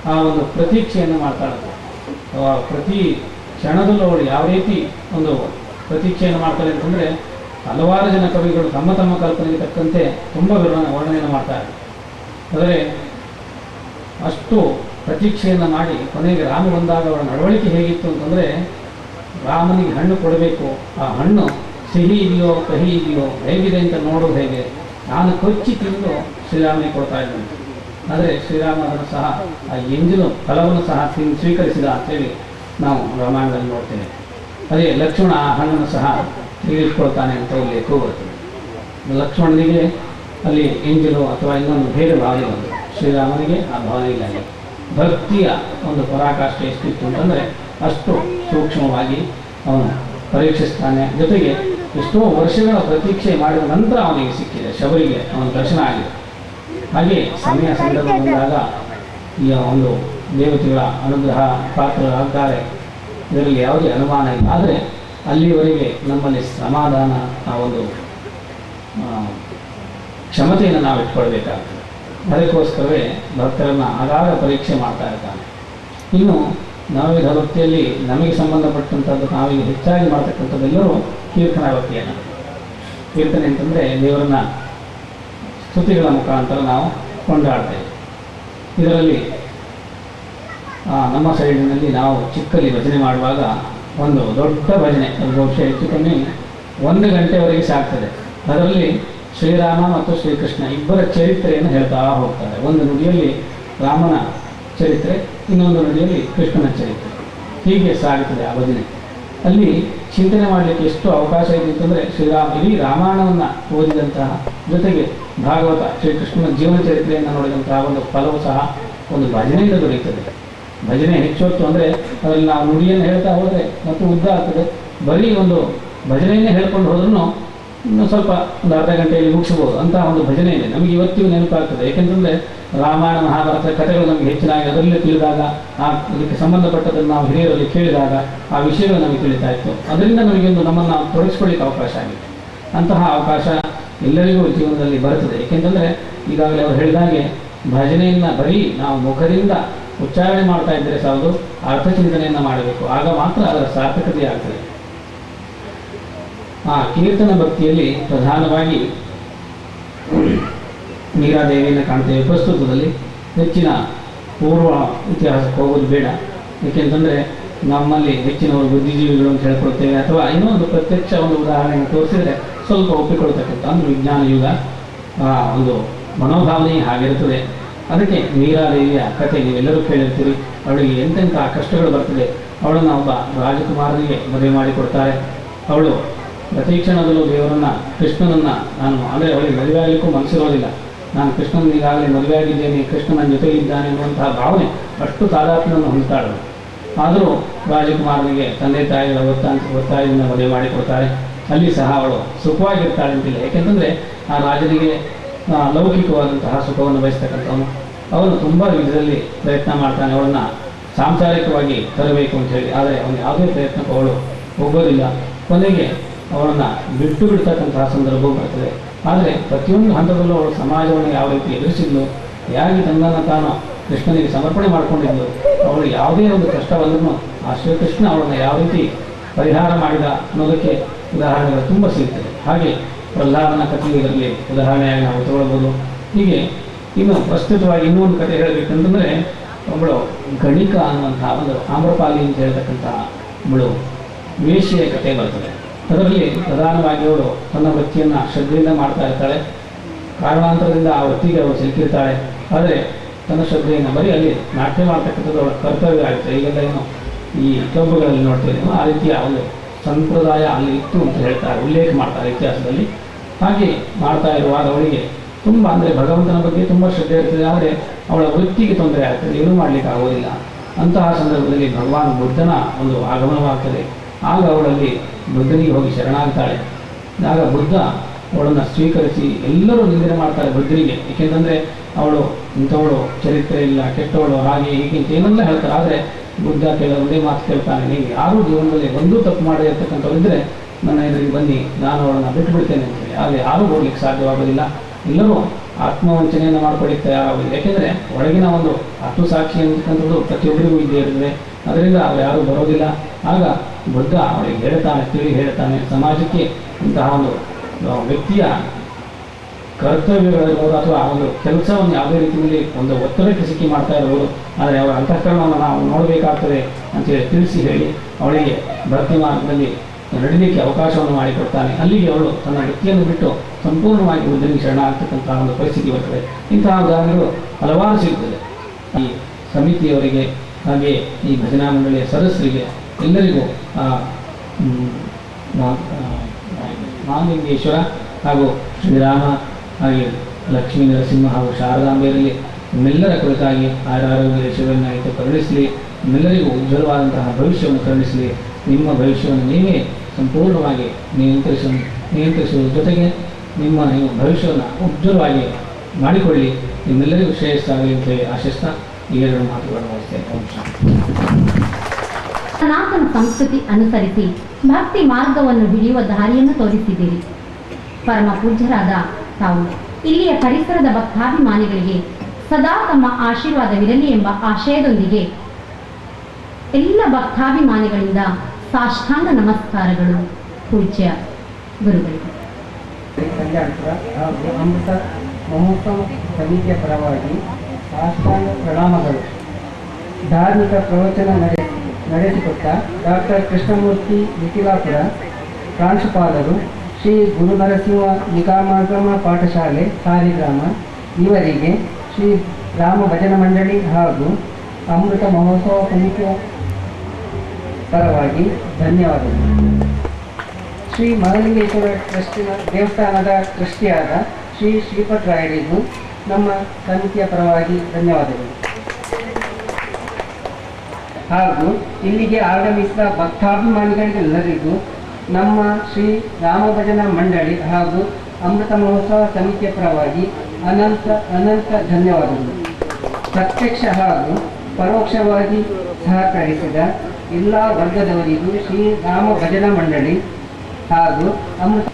ಆ ಒಂದು ಪ್ರತೀಕ್ಷೆಯನ್ನು ಮಾಡ್ತಾಳೆ. ಪ್ರತಿ ಕ್ಷಣದಲ್ಲೂ ಅವಳು ಯಾವ ರೀತಿ ಒಂದು ಪ್ರತೀಕ್ಷೆಯನ್ನು ಮಾಡ್ತಾಳೆ ಅಂತಂದರೆ ಹಲವಾರು ಜನ ಕವಿಗಳು ತಮ್ಮ ತಮ್ಮ ಕಲ್ಪನೆಗೆ ತಕ್ಕಂತೆ ತುಂಬ ವರ್ಣನೆಯನ್ನು ಮಾಡ್ತಾರೆ. ಆದರೆ ಅಷ್ಟು ಪ್ರತೀಕ್ಷೆಯನ್ನು ಮಾಡಿ ಕೊನೆಗೆ ರಾಮ ಬಂದಾಗ ಅವರ ನಡವಳಿಕೆ ಹೇಗಿತ್ತು ಅಂತಂದರೆ, ರಾಮನಿಗೆ ಹಣ್ಣು ಕೊಡಬೇಕು, ಆ ಹಣ್ಣು ಸಿಹಿ ಇದೆಯೋ ಕಹಿ ಇದೆಯೋ ಹೇಗಿದೆ ಅಂತ ನೋಡೋದು ಹೇಗೆ, ನಾನು ಕೊಚ್ಚಿ ತಿಂದು ಶ್ರೀರಾಮನಿಗೆ ಕೊಡ್ತಾ ಇದ್ದೇನೆ. ಆದರೆ ಶ್ರೀರಾಮ ಅದನ್ನು ಸಹ ಆ ಎಂಜಿಲು ಫಲವನ್ನು ಸಹ ಸ್ವೀಕರಿಸಿದ ಅಂತೇಳಿ ನಾವು ರಾಮಾಯಣದಲ್ಲಿ ನೋಡ್ತೇವೆ. ಅದೇ ಲಕ್ಷ್ಮಣ ಆ ಹಣ್ಣನ್ನು ಸಹ ತೆಗೆದುಕೊಳ್ತಾನೆ ಅಂತ ಉಲ್ಲೇಖವೂ ಬರ್ತದೆ. ಲಕ್ಷ್ಮಣನಿಗೆ ಅಲ್ಲಿ ಎಂಜಿಲು ಅಥವಾ ಇನ್ನೊಂದು ಭೇದ ಭಾವನೆ ಬಂತು, ಶ್ರೀರಾಮನಿಗೆ ಆ ಭಾವನೆ ಇಲ್ಲ. ಅಲ್ಲಿ ಭಕ್ತಿಯ ಒಂದು ಪರಾಕಾಷ್ಠೆ ಎಷ್ಟಿತ್ತು ಅಂತಂದರೆ ಅಷ್ಟು ಸೂಕ್ಷ್ಮವಾಗಿ ಅವನು ಪರೀಕ್ಷಿಸ್ತಾನೆ. ಜೊತೆಗೆ ಎಷ್ಟೋ ವರ್ಷಗಳ ಪ್ರತೀಕ್ಷೆ ಮಾಡಿದ ನಂತರ ಅವನಿಗೆ ಸಿಕ್ಕಿದೆ, ಶಬರಿಗೆ ಅವನ ದರ್ಶನ ಆಗಿದೆ. ಹಾಗೆ ಸಮಯ ಸಂದರ್ಭ ಬಂದಾಗ ಈ ಒಂದು ದೇವತೆಗಳ ಅನುಗ್ರಹ ಪಾತ್ರರಾಗ್ತಾರೆ, ಇದರಲ್ಲಿ ಯಾವುದೇ ಅನುಮಾನ ಇಲ್ಲ. ಆದರೆ ಅಲ್ಲಿವರೆಗೆ ನಮ್ಮಲ್ಲಿ ಸಮಾಧಾನ, ಆ ಒಂದು ಕ್ಷಮತೆಯನ್ನು ನಾವು ಇಟ್ಕೊಳ್ಬೇಕಾಗ್ತದೆ. ಅದಕ್ಕೋಸ್ಕರವೇ ಭಕ್ತರನ್ನು ಆಗಾಗ ಪರೀಕ್ಷೆ ಮಾಡ್ತಾ ಇರ್ತಾನೆ. ಇನ್ನು ನವವಿಧ ಭಕ್ತಿಯಲ್ಲಿ ನಮಗೆ ಸಂಬಂಧಪಟ್ಟಂಥದ್ದು ನಾವೀಗ ಹೆಚ್ಚಾಗಿ ಮಾಡ್ತಕ್ಕಂಥದ್ದೆಲ್ಲರೂ ಕೀರ್ತನಾ ಭಕ್ತಿಯನ್ನು. ಕೀರ್ತನೆ ಅಂತಂದರೆ ದೇವರನ್ನ ಸ್ತುತಿಗಳ ಮುಖಾಂತರ ನಾವು ಕೊಂಡಾಡ್ತೇವೆ. ಇದರಲ್ಲಿ ನಮ್ಮ ಸೈಡಿನಲ್ಲಿ ನಾವು ಚಿಕ್ಕಲ್ಲಿ ಭಜನೆ ಮಾಡುವಾಗ ಒಂದು ದೊಡ್ಡ ಭಜನೆ, ಬಹುಶಃ ಹೆಚ್ಚು ಕಮ್ಮಿ 1 ಗಂಟೆವರೆಗೆ ಸಾಗ್ತದೆ. ಅದರಲ್ಲಿ ಶ್ರೀರಾಮ ಮತ್ತು ಶ್ರೀಕೃಷ್ಣ ಇಬ್ಬರ ಚರಿತ್ರೆಯನ್ನು ಹೇಳ್ತಾ ಹೋಗ್ತಾರೆ. ಒಂದು ನುಡಿಯಲ್ಲಿ ರಾಮನ ಚರಿತ್ರೆ, ಇನ್ನೊಂದು ನುಡಿಯಲ್ಲಿ ಕೃಷ್ಣನ ಚರಿತ್ರೆ, ಹೀಗೆ ಸಾಗುತ್ತದೆ ಆ ಭಜನೆ. ಅಲ್ಲಿ ಚಿಂತನೆ ಮಾಡಲಿಕ್ಕೆ ಎಷ್ಟು ಅವಕಾಶ ಇದೆ ಅಂತಂದರೆ, ಇಡೀ ರಾಮಾಯಣವನ್ನು ಓದಿದಂತಹ ಜೊತೆಗೆ ಭಾಗವತ ಶ್ರೀಕೃಷ್ಣನ ಜೀವನ ಚರಿತ್ರೆಯನ್ನು ನೋಡಿದಂತಹ ಒಂದು ಫಲವು ಸಹ ಒಂದು ಭಜನೆಯಿಂದ ದೊರೆಯುತ್ತದೆ. ಭಜನೆ ಹೆಚ್ಚೊತ್ತು ಅಂದರೆ ಅದರಲ್ಲಿ ನಾವು ನುಡಿಯನ್ನು ಹೇಳ್ತಾ ಹೋದರೆ ಮತ್ತು ಉದ್ದ ಆಗ್ತದೆ. ಬರೀ ಒಂದು ಭಜನೆಯನ್ನೇ ಹೇಳ್ಕೊಂಡು ಹೋದ್ರೂ ಇನ್ನೂ ಸ್ವಲ್ಪ ಒಂದು ಅರ್ಧ ಗಂಟೆಯಲ್ಲಿ ಮುಗಿಸ್ಬೋದು ಅಂತಹ ಒಂದು ಭಜನೆ ಇದೆ. ನಮಗೆ ಇವತ್ತಿಗೂ ನೆನಪಾಗ್ತದೆ. ಏಕೆಂತಂದರೆ ರಾಮಾಯಣ ಮಹಾಭಾರತ ಕಥೆಗಳು ನಮಗೆ ಹೆಚ್ಚಿನಾಗಿ ಅದರಲ್ಲೇ ತಿಳಿದಾಗ, ಅದಕ್ಕೆ ಸಂಬಂಧಪಟ್ಟದನ್ನು ನಾವು ಹಿರಿಯರಲ್ಲಿ ಕೇಳಿದಾಗ ಆ ವಿಷಯಗಳು ನಮಗೆ ತಿಳಿತಾ ಇತ್ತು. ಅದರಿಂದ ನಮಗೊಂದು ನಮ್ಮನ್ನು ತೊಡಗಿಸ್ಕೊಳ್ಳಿಕ್ಕೆ ಅವಕಾಶ ಆಗಿದೆ. ಅಂತಹ ಅವಕಾಶ ಎಲ್ಲರಿಗೂ ಜೀವನದಲ್ಲಿ ಬರುತ್ತದೆ. ಏಕೆಂತಂದರೆ ಈಗಾಗಲೇ ಅವರು ಹೇಳಿದಾಗೆ ಭಜನೆಯನ್ನು ಬರೀ ನಾವು ಮುಖದಿಂದ ಉಚ್ಚಾರಣೆ ಮಾಡ್ತಾ ಇದ್ದರೆ ಸಾವುದು, ಅರ್ಥಚಿಂತನೆಯನ್ನು ಮಾಡಬೇಕು. ಆಗ ಮಾತ್ರ ಅದರ ಸಾರ್ಥಕತೆ ಆಗ್ತದೆ. ಆ ಕೀರ್ತನ ಭಕ್ತಿಯಲ್ಲಿ ಪ್ರಧಾನವಾಗಿ ಮೀರಾದೇವಿಯನ್ನು ಕಾಣ್ತೇವೆ. ಪ್ರಸ್ತುತದಲ್ಲಿ ಹೆಚ್ಚಿನ ಪೂರ್ವ ಇತಿಹಾಸಕ್ಕೆ ಹೋಗೋದು ಬೇಡ. ಏಕೆಂತಂದರೆ ನಮ್ಮಲ್ಲಿ ಹೆಚ್ಚಿನವರು ಬುದ್ಧಿಜೀವಿಗಳು ಅಂತ ಹೇಳ್ಕೊಳ್ತೇವೆ, ಅಥವಾ ಇನ್ನೊಂದು ಪ್ರತ್ಯಕ್ಷ ಒಂದು ಉದಾಹರಣೆಯನ್ನು ತೋರಿಸಿದರೆ ಸ್ವಲ್ಪ ಒಪ್ಪಿಕೊಳ್ತಕ್ಕಂಥ ಒಂದು ವಿಜ್ಞಾನ ಯುಗ ಒಂದು ಮನೋಭಾವನೆ ಹಾಗಿರುತ್ತದೆ. ಅದಕ್ಕೆ ಮೀರಾದೇವಿಯ ಕಥೆ ನೀವೆಲ್ಲರೂ ಕೇಳಿರ್ತೀರಿ. ಅವಳಿಗೆ ಎಂತೆಂಥ ಕಷ್ಟಗಳು ಬರ್ತದೆ. ಅವಳನ್ನು ಒಬ್ಬ ರಾಜಕುಮಾರನಿಗೆ ಮದುವೆ ಮಾಡಿಕೊಡ್ತಾರೆ. ಅವಳು ಪ್ರತೀಕ್ಷಣದಲ್ಲೂ ದೇವರನ್ನು ಕೃಷ್ಣನನ್ನು ಅಂದರೆ ಅವಳಿಗೆ ಮದುವೆ ಆಗಲಿಕ್ಕೂ ಮನಸ್ಸಿರೋದಿಲ್ಲ. ನಾನು ಕೃಷ್ಣನ ಈಗಾಗಲೇ ಮದುವೆ ಆಗಿದ್ದೇನೆ, ಕೃಷ್ಣ ನನ್ನ ಜೊತೆಗಿದ್ದಾನೆ ಅನ್ನುವಂತಹ ಭಾವನೆ ಅಷ್ಟು ತಾದಾತ್ಮ್ಯವನ್ನು ಹೊಂದ್ತಾಳು. ಆದರೂ ರಾಜಕುಮಾರನಿಗೆ ತಂದೆ ತಾಯಿಗಳ ಒತ್ತಾಯದಿಂದ ಮದುವೆ ಮಾಡಿಕೊಡ್ತಾರೆ. ಅಲ್ಲಿ ಸಹ ಅವಳು ಸುಖವಾಗಿರ್ತಾಳೆ ಅಂತಿಲ್ಲ. ಏಕೆಂತಂದರೆ ಆ ರಾಜನಿಗೆ ಲೌಕಿಕವಾದಂತಹ ಸುಖವನ್ನು ಬಯಸ್ತಕ್ಕಂಥವನು. ಅವನು ತುಂಬ ವಿಧದಲ್ಲಿ ಪ್ರಯತ್ನ ಮಾಡ್ತಾನೆ ಅವಳನ್ನು ಸಾಂಸಾರಿಕವಾಗಿ ತರಬೇಕು ಅಂತ ಹೇಳಿ. ಆದರೆ ಅವನು ಯಾವುದೇ ಪ್ರಯತ್ನಕ್ಕೂ ಅವಳು ಹೋಗೋದಿಲ್ಲ. ಕೊನೆಗೆ ಅವಳನ್ನು ಬಿಟ್ಟು ಬಿಡ್ತಕ್ಕಂತಹ ಸಂದರ್ಭವೂ ಬರ್ತದೆ. ಆದರೆ ಪ್ರತಿಯೊಂದು ಹಂತದಲ್ಲೂ ಅವಳು ಸಮಾಜವನ್ನು ಯಾವ ರೀತಿ ಎದುರಿಸಿದ್ಲು, ಹೇಗೆ ತನ್ನನ್ನು ತಾನು ಕೃಷ್ಣನಿಗೆ ಸಮರ್ಪಣೆ ಮಾಡಿಕೊಂಡಿದ್ಲು, ಅವಳು ಯಾವುದೇ ಒಂದು ಕಷ್ಟ ಬಂದರೂ ಆ ಶ್ರೀಕೃಷ್ಣ ಅವಳನ್ನು ಯಾವ ರೀತಿ ಪರಿಹಾರ ಮಾಡಿದ ಅನ್ನೋದಕ್ಕೆ ಉದಾಹರಣೆಗಳು ತುಂಬ ಸಿಗ್ತದೆ. ಹಾಗೆ ಪ್ರಹ್ಲಾದನ ಕಥೆಯು ಇದರಲ್ಲಿ ಉದಾಹರಣೆಯಾಗಿ ನಾವು ತಗೊಳ್ಬೋದು. ಹೀಗೆ ಇನ್ನು ಪ್ರಸ್ತುತವಾಗಿ ಇನ್ನೊಂದು ಕಥೆ ಹೇಳಬೇಕಂತಂದರೆ, ಒಬ್ಬಳು ಗಣಿಕ ಅನ್ನುವಂತಹ ಒಂದು ಆಮ್ರಪಾಲಿ ಅಂತ ಹೇಳ್ತಕ್ಕಂತಹ ಒಬ್ಬಳು ವೇಶ್ಯೆಯ ಕಥೆ ಬರ್ತದೆ. ಅದರಲ್ಲಿ ಪ್ರಧಾನವಾಗಿ ಅವಳು ತನ್ನ ವೃತ್ತಿಯನ್ನು ಶ್ರದ್ಧೆಯಿಂದ ಮಾಡ್ತಾ ಇರ್ತಾಳೆ. ಕಾರಣಾಂತರದಿಂದ ಆ ವೃತ್ತಿಗೆ ಅವಳು ಸಿಲುಕಿರ್ತಾಳೆ. ಆದರೆ ತನ್ನ ಶ್ರದ್ಧೆಯನ್ನು ಬರೀ ಅಲ್ಲಿ ನಾಟ್ಯ ಮಾಡ್ತಕ್ಕಂಥದ್ದು ಅವಳ ಕರ್ತವ್ಯ ಆಗುತ್ತೆ. ಈಗೆಲ್ಲ ಏನು ಈ ಕ್ಲಬ್ಗಳಲ್ಲಿ ನೋಡ್ತೀವಿ, ಆ ರೀತಿಯ ಒಂದು ಸಂಪ್ರದಾಯ ಅಲ್ಲಿ ಇತ್ತು ಅಂತ ಹೇಳ್ತಾರೆ, ಉಲ್ಲೇಖ ಮಾಡ್ತಾರೆ ಇತಿಹಾಸದಲ್ಲಿ. ಹಾಗೆ ಮಾಡ್ತಾ ಇರುವಾಗ ಅವಳಿಗೆ ತುಂಬ ಅಂದರೆ ಭಗವಂತನ ಬಗ್ಗೆ ತುಂಬ ಶ್ರದ್ಧೆ ಇರ್ತದೆ. ಆದರೆ ಅವಳ ವೃತ್ತಿಗೆ ತೊಂದರೆ ಆಗ್ತದೆ, ಏನೂ ಮಾಡಲಿಕ್ಕೆ ಆಗೋದಿಲ್ಲ. ಅಂತಹ ಸಂದರ್ಭದಲ್ಲಿ ಭಗವಾನ್ ಬುದ್ಧನ ಒಂದು ಆಗಮನವಾಗ್ತದೆ. ಆಗ ಅವಳಲ್ಲಿ ಬುದ್ಧನಿಗೆ ಹೋಗಿ ಶರಣಾಗ್ತಾಳೆ. ಆಗ ಬುದ್ಧ ಅವಳನ್ನು ಸ್ವೀಕರಿಸಿ ಎಲ್ಲರೂ ನಿಂದನೆ ಮಾಡ್ತಾರೆ ಬುದ್ಧನಿಗೆ. ಏಕೆಂತಂದರೆ ಅವಳು ಇಂಥವಳು, ಚರಿತ್ರೆ ಇಲ್ಲ, ಕೆಟ್ಟವಳು, ಹಾಗೆ ಹೀಗೆ ಅಂತ ಏನೆಲ್ಲ ಹೇಳ್ತಾರೆ. ಆದರೆ ಬುದ್ಧ ಒಂದೇ ಮಾತು ಕೇಳ್ತಾನೆ, ನೀವು ಯಾರೂ ಜೀವನದಲ್ಲಿ ಒಂದೂ ತಪ್ಪು ಮಾಡದೇ ಇರ್ತಕ್ಕಂಥವ್ರಿದ್ದರೆ ನನ್ನ ಎದುರಿಗೆ ಬನ್ನಿ, ನಾನು ಅವಳನ್ನು ಬಿಟ್ಟು ಬಿಡ್ತೇನೆ ಅಂತೇಳಿ. ಆದರೆ ಯಾರೂ ಹೋಗ್ಲಿಕ್ಕೆ ಸಾಧ್ಯವಾಗೋದಿಲ್ಲ. ಎಲ್ಲರೂ ಆತ್ಮವಂಚನೆಯನ್ನು ಮಾಡ್ಕೊಳ್ಳಿಕ್ಕೆ ತಯಾರಾಗೋದಿಲ್ಲ. ಯಾಕೆಂದರೆ ಒಳಗಿನ ಒಂದು ಆತ್ಮಸಾಕ್ಷಿ ಅಂತಕ್ಕಂಥದ್ದು ಪ್ರತಿಯೊಬ್ಬರಿಗೂ ಇದ್ದೇ ಇರ್ತದೆ. ಅದರಿಂದ ಅವ್ರು ಯಾರೂ ಬರೋದಿಲ್ಲ. ಆಗ ಬುದ್ಧ ಅವಳಿಗೆ ಹೇಳ್ತಾನೆ, ತಿಳಿ ಹೇಳ್ತಾನೆ, ಸಮಾಜಕ್ಕೆ ಇಂತಹ ಒಂದು ವ್ಯಕ್ತಿಯ ಕರ್ತವ್ಯಗಳಿರ್ಬೋದು ಅಥವಾ ಒಂದು ಕೆಲಸವನ್ನು ಯಾವುದೇ ರೀತಿಯಲ್ಲಿ ಒಂದು ಒತ್ತಡಕ್ಕೆ ಸಿಕ್ಕಿ ಮಾಡ್ತಾ ಇರ್ಬೋದು, ಆದರೆ ಅವರ ಅಂತಃಕರಣವನ್ನು ನಾವು ನೋಡಬೇಕಾಗ್ತದೆ ಅಂತೇಳಿ ತಿಳಿಸಿ ಹೇಳಿ ಅವಳಿಗೆ ಭಕ್ತಿ ಮಾರ್ಗದಲ್ಲಿ ನಡೀಲಿಕ್ಕೆ ಅವಕಾಶವನ್ನು ಮಾಡಿಕೊಡ್ತಾನೆ. ಅಲ್ಲಿಗೆ ಅವಳು ತನ್ನ ವೃತ್ತಿಯನ್ನು ಬಿಟ್ಟು ಸಂಪೂರ್ಣವಾಗಿ ಬುದ್ಧನಿಗೆ ಶರಣ ಆಗ್ತಕ್ಕಂತಹ ಒಂದು ಪರಿಸ್ಥಿತಿ ಬರ್ತದೆ. ಇಂತಹ ಉದಾಹರಣೆಗಳು ಹಲವಾರು ಸಿಗ್ತದೆ. ಈ ಸಮಿತಿಯವರಿಗೆ, ಹಾಗೆ ಈ ಭಜನಾ ಮಂಡಳಿಯ ಸದಸ್ಯರಿಗೆ ಎಲ್ಲರಿಗೂ ಮಹಾಲಿಂಗೇಶ್ವರ ಹಾಗೂ ಶ್ರೀರಾಮ, ಹಾಗೆ ಲಕ್ಷ್ಮೀ ನರಸಿಂಹ ಹಾಗೂ ಶಾರದಾಂಬೆಯರಲ್ಲಿ ನಿಮ್ಮೆಲ್ಲರ ಕುರಿತಾಗಿ ಆರೋಗ್ಯ ದೇಶವನ್ನಾಯಿತು ಕರುಣಿಸಲಿ. ನಿಮ್ಮೆಲ್ಲರಿಗೂ ಉಜ್ವಲವಾದಂತಹ ಭವಿಷ್ಯವನ್ನು ಕರುಣಿಸಲಿ. ನಿಮ್ಮ ಭವಿಷ್ಯವನ್ನು ನೀವೇ ಸಂಪೂರ್ಣವಾಗಿ ನಿಯಂತ್ರಿಸುವ ಜೊತೆಗೆ ನಿಮ್ಮ ಭವಿಷ್ಯವನ್ನು ಉಜ್ವಲವಾಗಿ ಮಾಡಿಕೊಳ್ಳಿ. ನಿಮ್ಮೆಲ್ಲರಿಗೂ ಶ್ರೇಯಸ್ಸಾಗಲಿ ಅಂತ ಆಶಿಸ್ತಾ ಈ ಎರಡು ಮಾತುಗಳನ್ನು ಮುಗಿಸ್ತೇನೆ. ಸನಾತನ ಸಂಸ್ಕೃತಿ ಅನುಸರಿಸಿ ಭಕ್ತಿ ಮಾರ್ಗವನ್ನು ಹಿಡಿಯುವ ದಾರಿಯನ್ನು ತೋರಿಸಿದ್ದೀರಿ. ಪರಮ ಪೂಜ್ಯರಾದ ತಾವು ಇಲ್ಲಿಯ ಪರಿಸರದ ಭಕ್ತಾಭಿಮಾನಿಗಳಿಗೆ ಸದಾ ತಮ್ಮ ಆಶೀರ್ವಾದವಿರಲಿ ಎಂಬ ಆಶಯದೊಂದಿಗೆ ಎಲ್ಲ ಭಕ್ತಾಭಿಮಾನಿಗಳಿಂದ ಸಾಷ್ಟಾಂಗ ನಮಸ್ಕಾರಗಳು ಪೂಜ್ಯ ಗುರುಗಳಿಗೆ. ಕಲ್ಯಾಣಪುರ ಹಾಗೂ ಅಮೃತ ಮಹೋತ್ಸವ ಸಮಿತಿಯ ಪರವಾಗಿ ಸಾಷ್ಟಾಂಗ ಪ್ರಣಾಮಗಳು. ಧಾರ್ಮಿಕ ಪ್ರವಚನ ನಡೆಸಿಕೊಟ್ಟ ಡಾಕ್ಟರ್ ಕೃಷ್ಣಮೂರ್ತಿ ನಿಖಿಲಾಪುರ ಪ್ರಾಂಶುಪಾಲರು, ಶ್ರೀ ಗುರುನರಸಿಂಹ ನಿಗಮಾಗಮ ಪಾಠಶಾಲೆ ಸಾಲಿಗ್ರಾಮ ಇವರಿಗೆ ಶ್ರೀ ರಾಮ ಭಜನ ಮಂಡಳಿ ಹಾಗೂ ಅಮೃತ ಮಹೋತ್ಸವ ಸಮಿತಿಯ ಪರವಾಗಿ ಧನ್ಯವಾದಗಳು. ಶ್ರೀ ಮಹಾಲಿಂಗೇಶ್ವರ ಟ್ರಸ್ಟಿನ ದೇವಸ್ಥಾನದ ಟ್ರಸ್ಟಿಯಾದ ಶ್ರೀ ಶ್ರೀಪತ್ ರಾಯರಿಗೂ ನಮ್ಮ ಸಮಿತಿಯ ಪರವಾಗಿ ಧನ್ಯವಾದಗಳು. ಹಾಗೂ ಇಲ್ಲಿಗೆ ಆಗಮಿಸಿದ ಭಕ್ತಾಭಿಮಾನಿಗಳಿಗೆಲ್ಲರಿಗೂ ನಮ್ಮ ಶ್ರೀ ರಾಮ ಭಜನಾ ಮಂಡಳಿ ಹಾಗೂ ಅಮೃತ ಮಹೋತ್ಸವ ಸಮಿತಿಯ ಪರವಾಗಿ ಅನಂತ ಧನ್ಯವಾದಗಳು. ಪ್ರತ್ಯಕ್ಷ ಹಾಗೂ ಪರೋಕ್ಷವಾಗಿ ಸಹಕರಿಸಿದ ಎಲ್ಲ ವರ್ಗದವರಿಗೂ ಶ್ರೀ ರಾಮ ಭಜನಾ ಮಂಡಳಿ ಹಾಗೂ ಅಮೃತ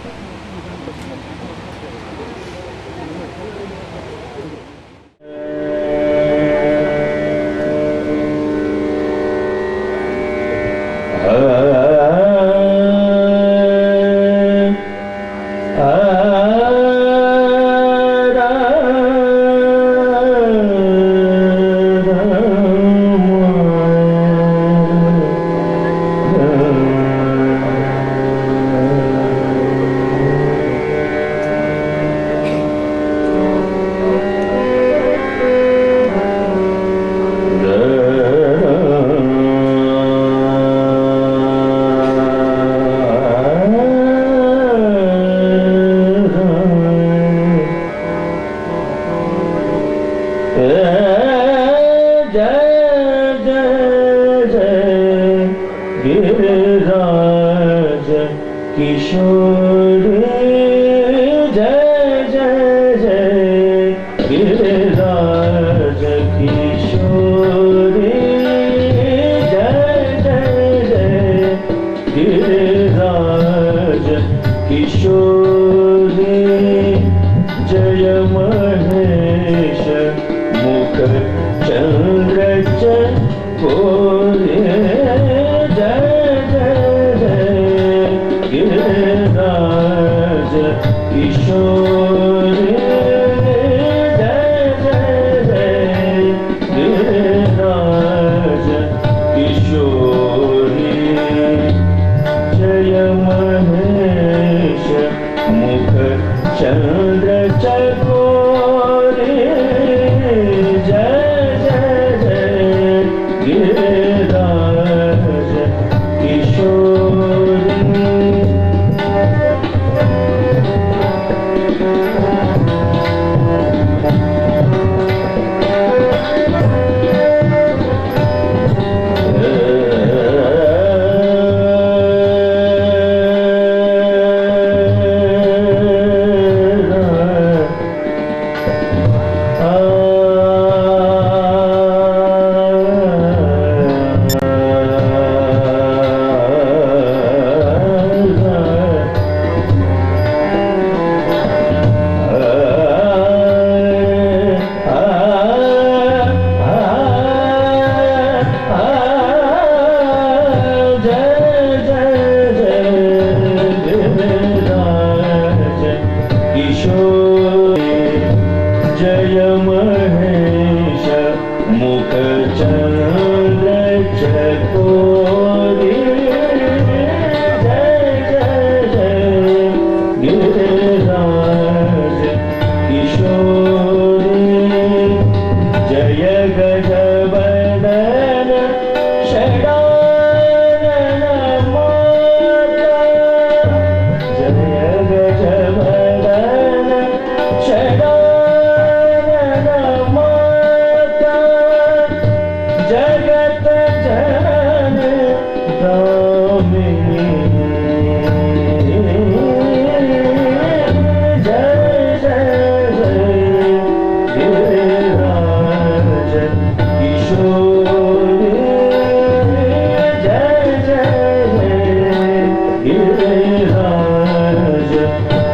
गिरिराज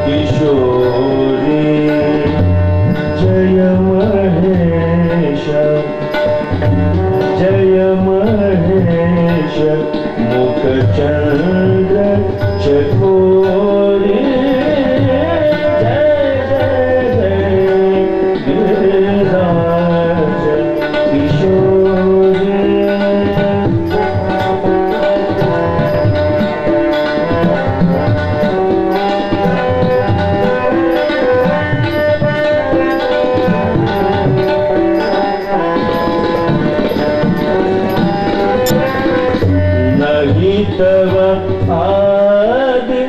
किशोरी जय महेश मुखचंद्र चकोरी जय जय जय गिरिराज किशोरी तव आदि